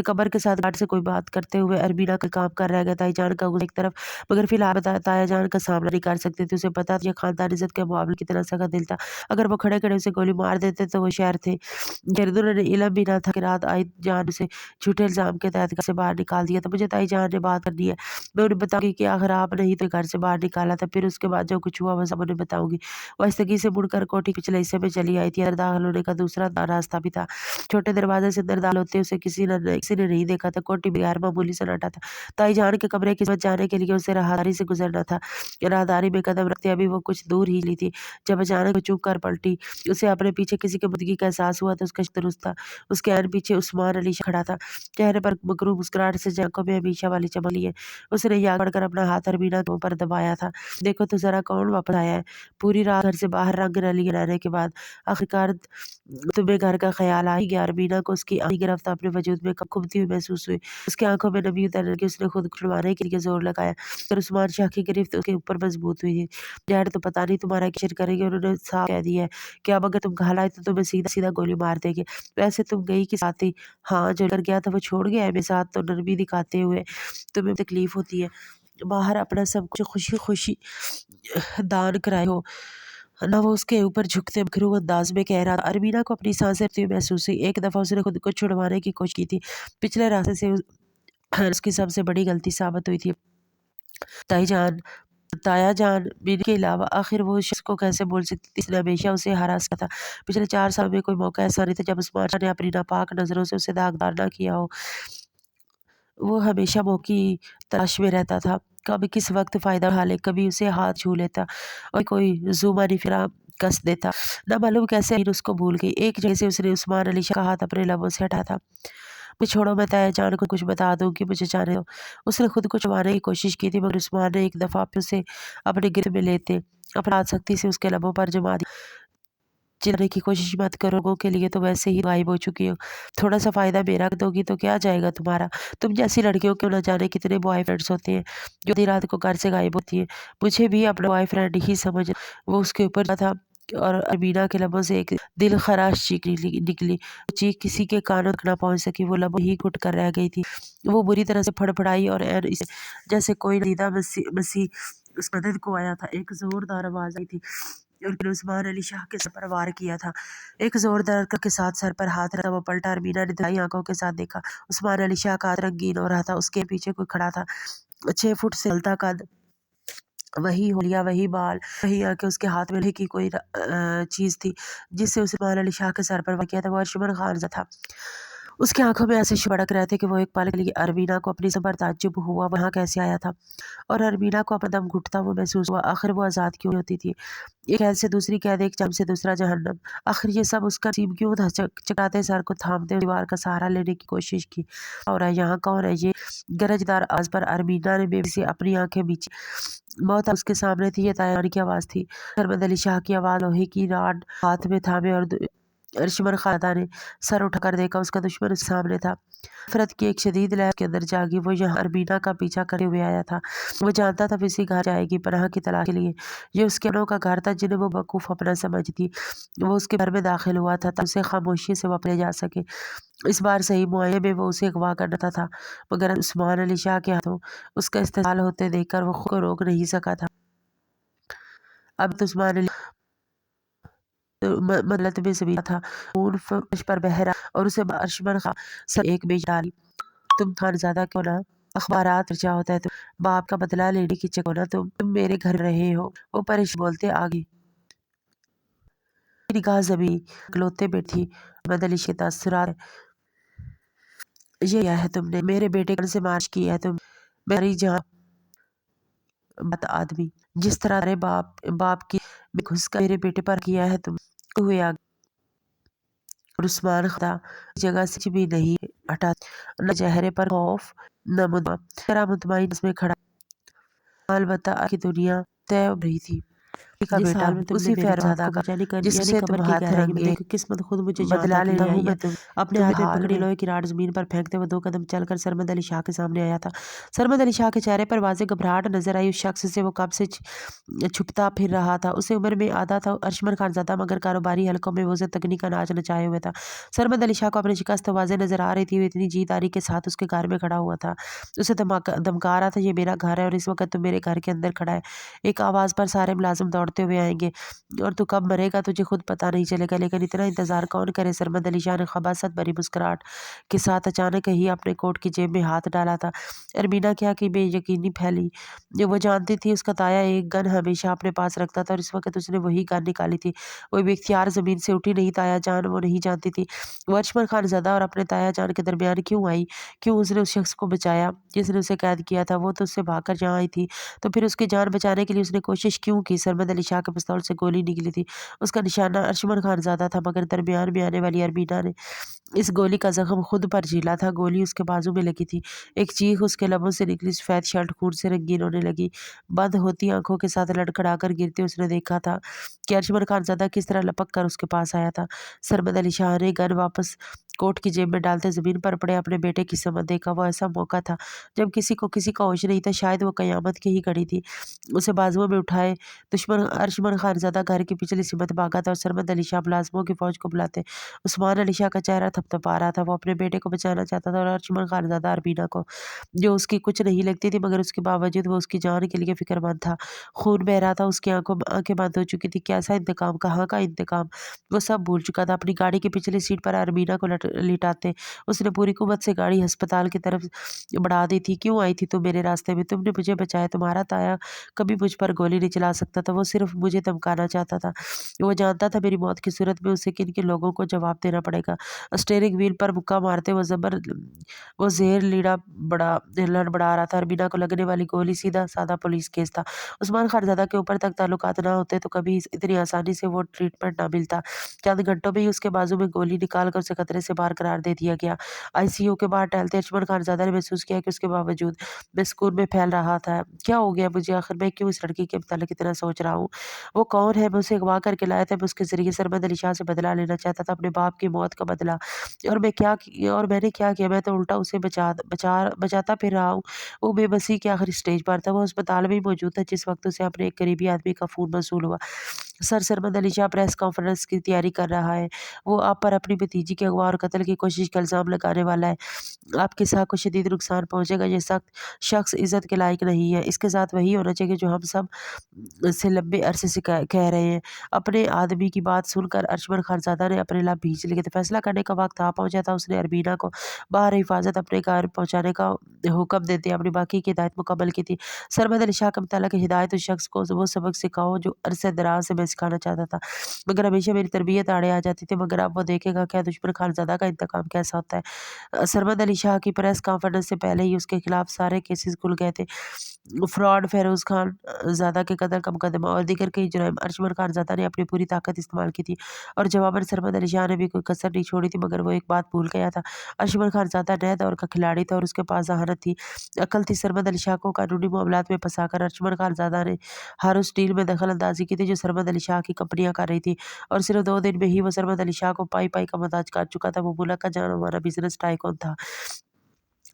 [SPEAKER 1] कमर के साथ गार्ड से कोई बात करते हुए अरबीना का काम कर रह गया। ताईजान का गुस्सा एक तरफ, मगर फिलहाल तायाजान का सामना नहीं कर सकती थी। उसे पता था ये खानदान इज्जत के मामले कितना सख्त दिल था। अगर वो खड़े खड़े उसे गोली मार देते तो वो शहर थे। गिरदुर ने इलम भी ना था कि रात आई जान उसे झूठे इल्जाम के तहत घर से बाहर निकाल दिया। तो मुझे ताईजान ने बात करनी है, मैं उन्हें बताऊंगी कि आखिर आप नहीं तो घर से बाहर निकाला था। फिर उसके बाद जो कुछ हुआ वो सब उन्हें बताऊंगी। वह आहिस्तगी से मुड़कर कोठी के पिछले हिस्से में चली आई थी। अंदर दाखिल होने का दूसरा रास्ता भी था। छोटे दरवाजे से अंदर दाखिल होते उसे किसी ने नहीं देखा था। कोठी बगैर मामूली सन्नाटा था। ताईजान के कमरे की समझ जाने के लिए उसे राहदारी से गुजरना था। राहदारी में कदम रखते अभी वो कुछ दूर ही ली थी जब अचानक वो चूक कर पलटी। उसे अपने पीछे किसी की मुर्दगी का एहसास हुआ तो उसका दुरुस्त था। उसके ऐन पीछे उस्मान अली खड़ा था, चेहरे पर मकरूब मुस्कुराहट से आंखों में हमेशा वाली चमक लिए। उसने याद पड़कर अपना हाथ अरबीना के ऊपर दबाया था। देखो तो जरा कौन वापस आया है। पूरी रात घर से बाहर रंग न लिए रहने के बाद आखिरकार तुम्हें घर का ख्याल आ ही गया। अरबीना को उसकी आई गिरफ्त अपने वजूद में कंपती हुई महसूस हुई। उसकी आंखों में नमी उतरने की उसने खुद खुलवाने के लिए जोर लगाया। पर उस्मान शाह की गिरफ्त उसके ऊपर मजबूत हुई थी। डैड तो पता नहीं तुम्हारा क्या करेंगे, उन्होंने साफ कह दिया है कि अब अगर तुम घर आए तो तुम्हें सीधा सीधा गोली मार देंगे। वैसे तुम गई कि साथ ही, हाँ जो कर गया था वो छोड़ गया है मेरे साथ, तो नरमी दिखाते हुए तुम्हें तकलीफ होती है। बाहर अपना सब कुछ खुशी खुशी दान कराए हो ना। वो उसके ऊपर झुकते मखरू अंदाज में कह रहा था। अरबीना को अपनी सांसें रुकती हुई महसूस हुई। एक दफ़ा उसने खुद को छुड़वाने की कोशिश की थी। पिछले रास्ते से उसकी सबसे बड़ी गलती साबित हुई थी। ताईजान तायाजान मीन के अलावा आखिर वो शख्स को कैसे बोल सकती थी, इसने हमेशा उसे हरास किया था। पिछले 4 साल में कोई मौका ऐसा नहीं था जब उस्मान शाह ने अपनी नापाक नज़रों से उसे दागदार ना किया हो। वो हमेशा मौके की तलाश में रहता था। कभी किस वक्त फ़ायदा उठा ले, कभी उसे हाथ छू लेता और कोई ज़ुबानी फिरा कस देता। ना मालूम कैसे अमीन उसको भूल गई। एक जगह से उसने उस्मान अली शाह का हाथ अपने लबों से हटाया था। मुझे छोड़ो, मैं तायाजान को कुछ बता दूँगी, मुझे जाने दो। उसने खुद को छुपाने की कोशिश की थी, मगर उस्मान ने एक दफ़ा फिर उसे अपने गिरफ्त में लेते अपना हाथ सख्ती से उसके लबों पर जमा दिया। चिल्लाने की कोशिश मत करो, लोगों के लिए तो वैसे ही गायब हो चुकी हो। थोड़ा-सा फ़ायदा मेरा दोगी तो क्या जाएगा तुम्हारा? तुम जैसी लड़कियों के न जाने कितने बॉयफ्रेंड्स होते हैं, जो आधी रात को घर से गायब होती हैं। मुझे भी अपना बॉयफ्रेंड ही समझ। वो उसके ऊपर था और अरबीना के लबों से एक दिलखराश चीख निकली। वो चीख किसी के कानों तक ना पहुँच सकी, वो लबों ही घुट कर रह गई थी। वो बुरी तरह से फड़फड़ाई और ऐन इस जैसे कोई दीदा मसीह उस मदद को आया था। एक ज़ोरदार आवाज़ आई थी और उस्मान अली शाह के सर पर वार किया था। एक जोरदार के साथ सर पर हाथ रखा वो पलटा। अरबीना ने दहाई आंखों के साथ देखा। उस्मान अली शाह का हाथ रंगीन हो रहा था। उसके पीछे कोई खड़ा था। 6 फुट से चलता कद, वही होलिया, वही बाल, वही आंखें। उसके हाथ में लोहे की कोई चीज थी जिससे उस्मान अली शाह के सर पर वार किया था। वो अर्शमन खान था। उसकी आंखों में ऐसे भड़क रहे थे कि वो एक पल के लिए अरबीना को अपनी जबर ताज्जुब हुआ वहाँ कैसे आया था। और अरबीना को अपना दम घुटता वो महसूस हुआ। आखिर वो आज़ाद क्यों होती थी? एक कैद से दूसरी कैद, एक जम से दूसरा जहन्नम। आखिर ये सब उसका नसीब क्यों था? चकराते सर को थामते दीवार का सहारा लेने की कोशिश की। और यहाँ कौन है? ये गरजदार आवाज़ पर अरबीना ने बेबी से अपनी आंखें मीची। मौत उसके सामने थी। ये तायानी की आवाज़ थी। सरमद अली शाह की आवाज़ लोहे की राड हाथ में थामे और अर्शमन खादा ने सर उठाकर देखा। उसका दुश्मन उसके सामने था। नफरत की एक शदीद लहर के अंदर जागी। वो यहाँ अरबीना का पीछा करे हुए आया था। वो जानता था इसी घर जाएगी पनाह की तलाश के लिए। ये उसके अपनों का घर था जिन्हें वो बेवकूफ़ अपना समझती। वो उसके घर में दाखिल हुआ था ताकि उसे खामोशी से वापस ले जा सके। इस बार सही मुआयने में वो उसे अगवा करना था, मगर उस्मान अली शाह के हाथों उसका इस्तेमाल होते देखकर वो खुद को रोक नहीं सका था। अब तो उस्मान अली मदलत में सभी था। खून फर्श पर बह रहा और उसे अर्शमन खा सब एक बेच डाली। तुम खानज़ादा क्यों ना अखबारात चर्चा होता है, तुम बाप का बदला लेने की चक्कर ना, तुम मेरे घर रहे हो। वो परेश बोलते आगे निगाह जमी इकलौते बेटी बदली के तासुरात। ये क्या है तुमने? मेरे बेटे से मार्च किया है तुम? मेरी जहाँ बात आदमी जिस तरह अरे बाप बाप की में घुस कर मेरे बेटे पर किया है तुम हुए आगे। और उस्मान खुदा जगह से भी नहीं हटा, न चेहरे पर खौफ न मुतमईन में खड़ा। अलबत्ता की दुनिया तय हो रही थी।
[SPEAKER 2] کا
[SPEAKER 1] जिस
[SPEAKER 2] बेटा
[SPEAKER 1] हाल में तुमने
[SPEAKER 2] उसी
[SPEAKER 1] मेरे
[SPEAKER 2] फैरबाद
[SPEAKER 1] जात
[SPEAKER 2] को
[SPEAKER 1] को बचा, यानी
[SPEAKER 2] जिससे
[SPEAKER 1] कमर
[SPEAKER 2] तुम
[SPEAKER 1] की
[SPEAKER 2] हाथ
[SPEAKER 1] गहराई में
[SPEAKER 2] रंगे
[SPEAKER 1] देखो किस्मत खुद मुझे जहाँ
[SPEAKER 2] बदला
[SPEAKER 1] तक ले
[SPEAKER 2] लेना
[SPEAKER 1] आई
[SPEAKER 2] हूँ
[SPEAKER 1] है।
[SPEAKER 2] मैं
[SPEAKER 1] अपने
[SPEAKER 2] तुम्हें
[SPEAKER 1] हाथ में
[SPEAKER 2] हाल
[SPEAKER 1] पकड़ी
[SPEAKER 2] में।
[SPEAKER 1] लोहे की राड जमीन पर फेंकते हुए 2 कदम चलकर सरमद अली शाह के सामने आया था। सरमद अली शाह के चेहरे पर वाज़ेह घबराहट नजर आई। उस शख्स से वो कब से छुपता फिर रहा था। उसे उम्र में आधा था अरशमन खानज़ादा, मगर कारोबारी हलकों में वो तकनी का नाच नचाए हुए था। सरमद अली शाह को अपनी शिकस्त वाज़ेह नजर आ रही थी। वो इतनी जीदारी के साथ उसके घर में खड़ा हुआ था, उसे धमका रहा था, ये मेरा घर है और इस वक्त तुम मेरे घर के अंदर खड़ा है। एक आवाज़ पर सारे मुलाजिम दौड़ते हुए आएंगे और तू कब मरेगा तुझे खुद पता नहीं चलेगा, लेकिन इतना इंतज़ार कौन करे। सरमद अली शाह ने खबासत भरी मुस्कुराहट के साथ अचानक ही अपने कोट की जेब में हाथ डाला था। अरमीना क्या कि बेयकीनी फैली। वो जानती थी उसका ताया एक गन हमेशा अपने पास रखता था और इस वक्त उसने वही गन निकाली थी। वो बेख्तियार ज़मीन से उठी। नहीं ताया जान वो नहीं जानती थी वो अरशमन खानज़ादा और अपने ताया जान के दरमियान क्यों आई, क्यों उसने उस शख्स को बचाया जिसने उसे कैद किया था। वो तो उससे भागकर यहाँ आई थी, तो फिर उसकी जान बचाने के लिए उसने कोशिश क्यों की। सरमद अली शाह के पिस्तौल से गोली निकली थी। उसका निशाना अरशमन खानज़ादा था, मगर दरमियान में आने वाली अरमीना ने इस गोली का जख्म खुद पर झीला था। गोली उसके बाजू में लगी थी। एक चीख उसके लबों से निकली। सफ़ेद शर्ट खून से रंगीन होने लगी। बंद होती आंखों के साथ लड़खड़ा कर गिरते उसने देखा था कि अरशमन खानज़ादा किस तरह लपक कर उसके पास आया था। सरमद अली शाह ने गन वापस कोट की जेब में डालते ज़मीन पर पड़े अपने बेटे की समझ देखा। वो ऐसा मौका था जब किसी का होश नहीं था। शायद वो क़यामत की ही घड़ी थी। उसे बाजुओं में उठाए दुश्मन अरशमन खानज़ादा घर की पिछली सिमत भागा था और सरमद अली शाह मुलाज़िमों की फ़ौज को बुलाते। उस्मान अली शाह का चेहरा थपथपा रहा था। वो अपने बेटे को बचाना चाहता था और अरशमन खानज़ादा अरमीना को, जो उसकी कुछ नहीं लगती थी, मगर उसके बावजूद वो उसकी जान के लिए फ़िक्रमंद था। खून बह रहा था, उसकी आंखें बंद हो चुकी थी। कैसा इंतकाम, कहाँ का इंतकाम, वो सब भूल चुका था। अपनी गाड़ी की पिछली सीट पर अरमीना को लिटाते उसने पूरी कुव्वत से गाड़ी अस्पताल की तरफ बढ़ा दी थी। क्यों आई थी तुम मेरे रास्ते में? तुमने मुझे बचाया। तुम्हारा ताया कभी मुझ पर गोली नहीं चला सकता था। वो सिर्फ मुझे धमकाना चाहता था। वो जानता था मेरी मौत की सूरत में उसे किन किन लोगों को जवाब देना पड़ेगा। स्टीयरिंग व्हील पर मुक्का मारते वो ज़ेर लड़बड़ा रहा था। अरमीना को लगने वाली गोली सीधा साधा पुलिस केस था। उस्मान खानज़ादा के ऊपर तक ताल्लुकात ना होते तो कभी इतनी आसानी से वो ट्रीटमेंट ना मिलता। चंद घंटों में ही उसके बाजू में गोली निकाल कर उसे खतरे से बाहर करार दे दिया गया। आईसीयू के बाहर टहलते अरशमन खानज़ादा ने महसूस किया कि उसके बावजूद मैं सुकून में फैल रहा था। क्या हो गया मुझे? आखिर मैं क्यों इस लड़की के मुतालिक इतना सोच रहा हूँ? वो कौन है? मैं उसे अगवा करके लाया था। मैं उसके ज़रिए सरमद अली शाह से बदला लेना चाहता था, अपने बाप की मौत का बदला। और मैंने क्या किया? मैं तो उल्टा उसे बचाता फिर रहा हूँ। वो बेबसी के आखिरी स्टेज पर था। वो अस्पताल में ही मौजूद था जिस वक्त उसे अपने एक करीबी आदमी का फ़ोन मौसूल हुआ। सरमद अली शाह प्रेस कॉन्फ्रेंस की तैयारी कर रहा है। वो आप पर अपनी भतीजी के अगवा और कत्ल की कोशिश का इल्ज़ाम लगाने वाला है। आपकी साख को शदीद नुकसान पहुँचेगा। ये सख्त शख्स इज़्ज़त के लायक नहीं है। इसके साथ वही होना चाहिए जो हम सब से लंबे अरसे से कह रहे हैं। अपने आदमी की बात सुनकर अरशमन खानज़ादा ने अपने लब भींच लिए थे। फैसला करने का वक्त आ पहुँचा था। उसने अरमीना को बाहर हिफाजत अपने घर पहुँचाने का हुक्म देते अपनी बाकी की हिदायत मुकम्मल की थी। सरमद अली शाह के मुतालिक हिदायत उस शख्स को वो सबक सिखाओ जो अरसे दराज से मैं सिखाना चाहता था, मगर हमेशा मेरी तरबियत आड़े आ जाती थी। मगर अब वो देखेगा क्या दुश्मन खानज़ादा का इंतकाम कैसा होता है। सरमद अली शाह की प्रेस कॉन्फ्रेंस से पहले ही उसके खिलाफ सारे केसेस खुल गए थे। फ्रॉड, फेरोज़ खान ज़ादा के कत्ल का मुकदमा और दीगर कई जुर्म। अरशमन खानज़ादा ने अपनी पूरी ताकत इस्तेमाल की थी और जवाबन सरमद अली शाह ने भी कोई कसर नहीं छोड़ी थी, मगर वो एक बात भूल गया था। अरशमन खानज़ादा नए दौर का खिलाड़ी था और उसके पास ज़हानत थी, अक्ल थी। सरमद अली शाह को कानूनी मामलात में फंसाकर अरशमन खानज़ादा ने हर उस डील में दखल अंदाजी की थी जो सरमद अली शाह की कंपनियां कर रही थी, और सिर्फ 2 दिन में ही वो सरमद अली शाह को पाई पाई का मोहताज कर चुका था। वो मुल्क का जाना माना बिजनेस टाइकून था।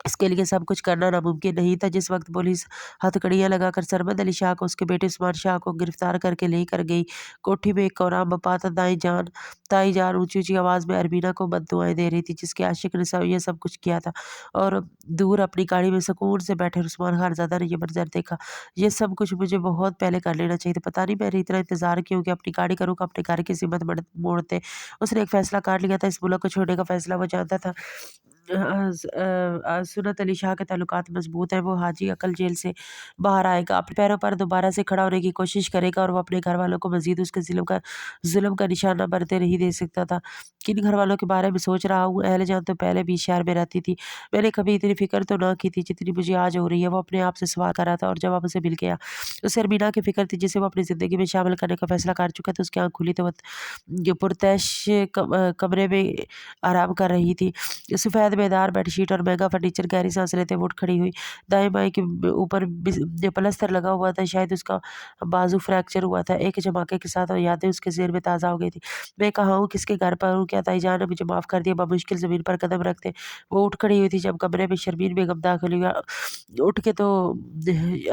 [SPEAKER 1] इसके लिए सब कुछ करना नामुमकिन नहीं था। जिस वक्त पुलिस हथकड़ियाँ लगाकर सरमद अली शाह को उसके बेटे उस्मान शाह को गिरफ्तार करके लेकर गई, कोठी में एक कोराम बपा था। ताई जान ऊंची ऊंची आवाज़ में अरमीना को बद्दुआएं दे रही थी, जिसके आशिक ने ये सब कुछ किया था। और दूर अपनी गाड़ी में सुकून से बैठे उस्मान खानज़ादा ने ये मंजर देखा। ये सब कुछ मुझे बहुत पहले कर लेना चाहिए था। पता नहीं मैंने इतना इंतज़ार क्यों कि अपनी गाड़ी का रुख अपने घर की सिमत मोड़ते। उसने एक फ़ैसला कर लिया था। इस मुल्क को छोड़ने का फ़ैसला वो जानता था। सुन्नत अली शाह के ताल्लुकात मजबूत हैं। वो हाजी अकल जेल से बाहर आएगा, अपने पैरों पर दोबारा से खड़ा होने की कोशिश करेगा और वो अपने घर वालों को मजीद उसके जुल्म का निशाना बनते नहीं दे सकता था। किन घर वालों के बारे में सोच रहा हूँ? अहल जान तो पहले भी शहर में रहती थी। मैंने कभी इतनी फिक्र तो ना की थी जितनी मुझे आज हो रही है। वो अपने आप से सवाल कर रहा था और जवाब उसे मिल गया। उसे अरमीना की फिक्र थी जिसे वो अपनी ज़िंदगी में शामिल करने का फैसला कर चुका था। उसकी आँख खुली तो वो पुरतैश कमरे में आराम कर रही थी। सफ़ेद में दार बेडशीट और महंगा फर्नीचर गहरी सांस लेते वो उठ खड़ी हुई। दाएं बाएं के ऊपर प्लस्तर लगा हुआ था, शायद उसका बाजू फ्रैक्चर हुआ था। एक झमाके के साथ और यादें उसके सिर में ताज़ा हो गई थी। मैं कहाँ हूँ, किसके घर पर हूँ, क्या ताईजान ने मुझे माफ़ कर दिया। बमुश्किल ज़मीन पर कदम रखते वो उठ खड़ी हुई थी जब कमरे में शर्मीन बेगम दाखिल हुई। उठ के तो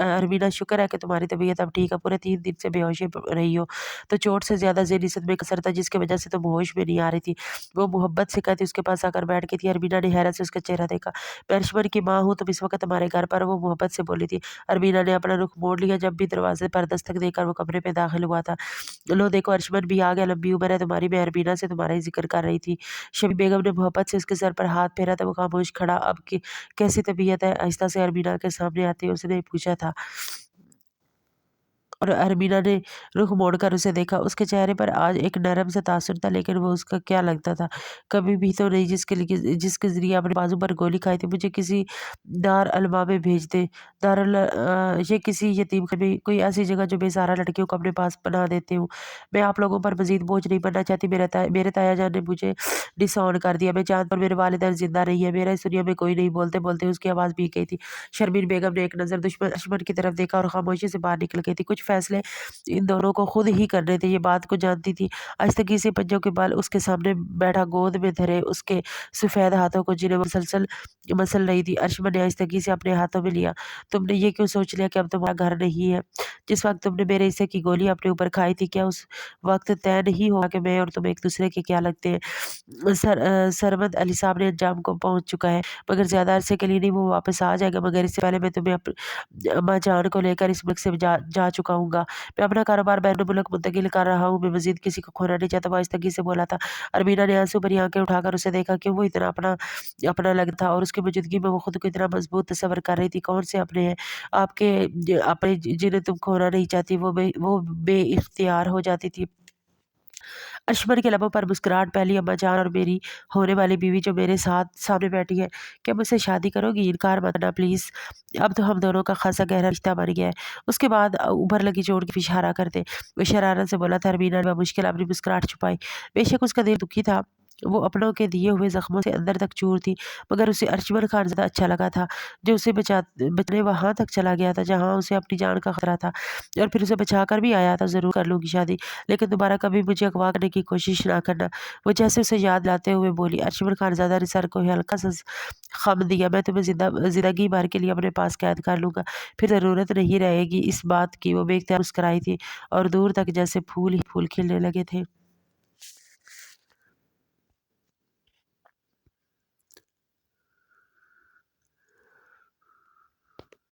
[SPEAKER 1] अरमीना, शुक्र है कि तुम्हारी तबीयत अब ठीक है। पूरे 3 दिन से बेहोशी रही हो, तो चोट से ज़्यादा ज़हनी सदमे का असर था जिसकी वजह से तुम होश में नहीं आ रही थी। वो मोहब्बत से कहती उसके पास आकर बैठ गई थी। अरमीना ने हैरत से उसका चेहरा देखा। मैं अर्शमन की माँ हूँ, तुम इस वक़्त हमारे घर पर हो, वो मोहब्बत से बोली थी। अरमीना ने अपना रुख मोड़ लिया जब भी दरवाज़े पर दस्तक देकर वो कमरे में दाखिल हुआ था। लो देखो, अर्शमन भी आ गया, लंबी उम्र है तुम्हारी। मैं अरमीना से तुम्हारा ही ज़िक्र कर रही थी। शबी बेगम ने मोहब्बत से उसके सर पर हाथ फेरा तो वो खामोश खड़ा। अब की कैसी तबीयत है? आहिस्ता से अरमीना के सामने आते उसने पूछा था। और अरमीना ने रुख मोड़कर उसे देखा। उसके चेहरे पर आज एक नरम सा तासुर था, लेकिन वो उसका क्या लगता था, कभी भी तो नहीं जिसके ज़रिए अपने बाजू पर गोली खाई थी। मुझे किसी दार अल्मा में भेज दे। ये किसी यतीमखाने, कोई ऐसी जगह जो बेसहारा लड़कियों को अपने पास पनाह देते हूँ। मैं आप लोगों पर मज़ीद बोझ नहीं बनना चाहती। मेरे ताया जान ने मुझे डिसऑन कर दिया। मैं चाँद पर मेरे वालिदैन ज़िंदा नहीं है। मेरा इस दुनिया में कोई नहीं। बोलते-बोलते उसकी आवाज़ भीग गई थी। शर्मीन बेगम ने एक नज़र दुश्मन की तरफ देखा और खामोशी से बाहर निकल गई थी। कुछ फैसले इन दोनों को खुद ही करने थे, ये बात को जानती थी। आहिस्तगी से पंजों के बल उसके सामने बैठा, गोद में धरे उसके सफ़ेद हाथों को जिन्हें वो मुसलसल मसल रही थी, अर्शमन ने आहिस्तगी से अपने हाथों में लिया। तुमने ये क्यों सोच लिया कि अब तुम्हारा घर नहीं है? जिस वक़्त तुमने मेरे हिस्से की गोली अपने ऊपर खाई थी, क्या उस वक़्त तय नहीं हुआ कि मैं और तुम एक-दूसरे के क्या लगते हैं? सरमद अली साहब ने अंजाम को पहुँच चुका है, मगर ज़्यादा अरसे के लिए नहीं, वो वापस आ जाएगा। मगर इससे पहले मैं तुम्हें अम्मा जान को लेकर इस मुल्क से जा जा चुका हूँगा। मैं अपना कारोबार बैरुल-मुल्क मुंतकिल कर रहा हूँ। मैं मज़ीद किसी को खोना नहीं चाहता। वो आहिस्तगी से बोला था। अरमीना ने आंसू भरी आँखें उठाकर उसे देखा। क्यों वो इतना अपना अपना लगता था और उसकी मौजूदगी में वो खुद को इतना मज़बूत तस्वर कर रही थी। कौन से अपने हैं आपके, अपने जिन्हें तुम खोना नहीं चाहती, वो बेइख्तियार हो जाती थी। अशमन के लबों पर मुस्कुराहट फैली। अम्मा जान और मेरी होने वाली बीवी जो मेरे साथ सामने बैठी है, क्या मुझसे शादी करोगी? इनकार मत करना प्लीज़। अब तो हम दोनों का ख़ासा गहरा रिश्ता बन गया है। उसके बाद ऊपर लगी चोट की इशारा करते वो शरारत से बोला था। अरमीना ने मुश्किल अपनी मुस्कुराहट छुपाई। बेशक उसका दिल दुखी था। वो अपनों के दिए हुए ज़ख्मों से अंदर तक चूर थी, मगर उसे अर्जुमन खान ज़्यादा अच्छा लगा था, जो उसे बचने वहाँ तक चला गया था जहाँ उसे अपनी जान का खतरा था, और फिर उसे बचा कर भी आया था। ज़रूर कर लूँगी शादी, लेकिन दोबारा कभी मुझे अगवा करने की कोशिश ना करना। वो जैसे उसे याद लाते हुए बोली। अर्जुमन खानज़ादा ने सर को हल्का सा खम दिया। मैं तुम्हें ज़िंदगी भर के लिए अपने पास कैद कर लूँगा, फिर ज़रूरत नहीं रहेगी इस बात की। वो बेख्तियार मुस्कुराई थी और दूर तक जैसे फूल ही फूल खिलने लगे थे।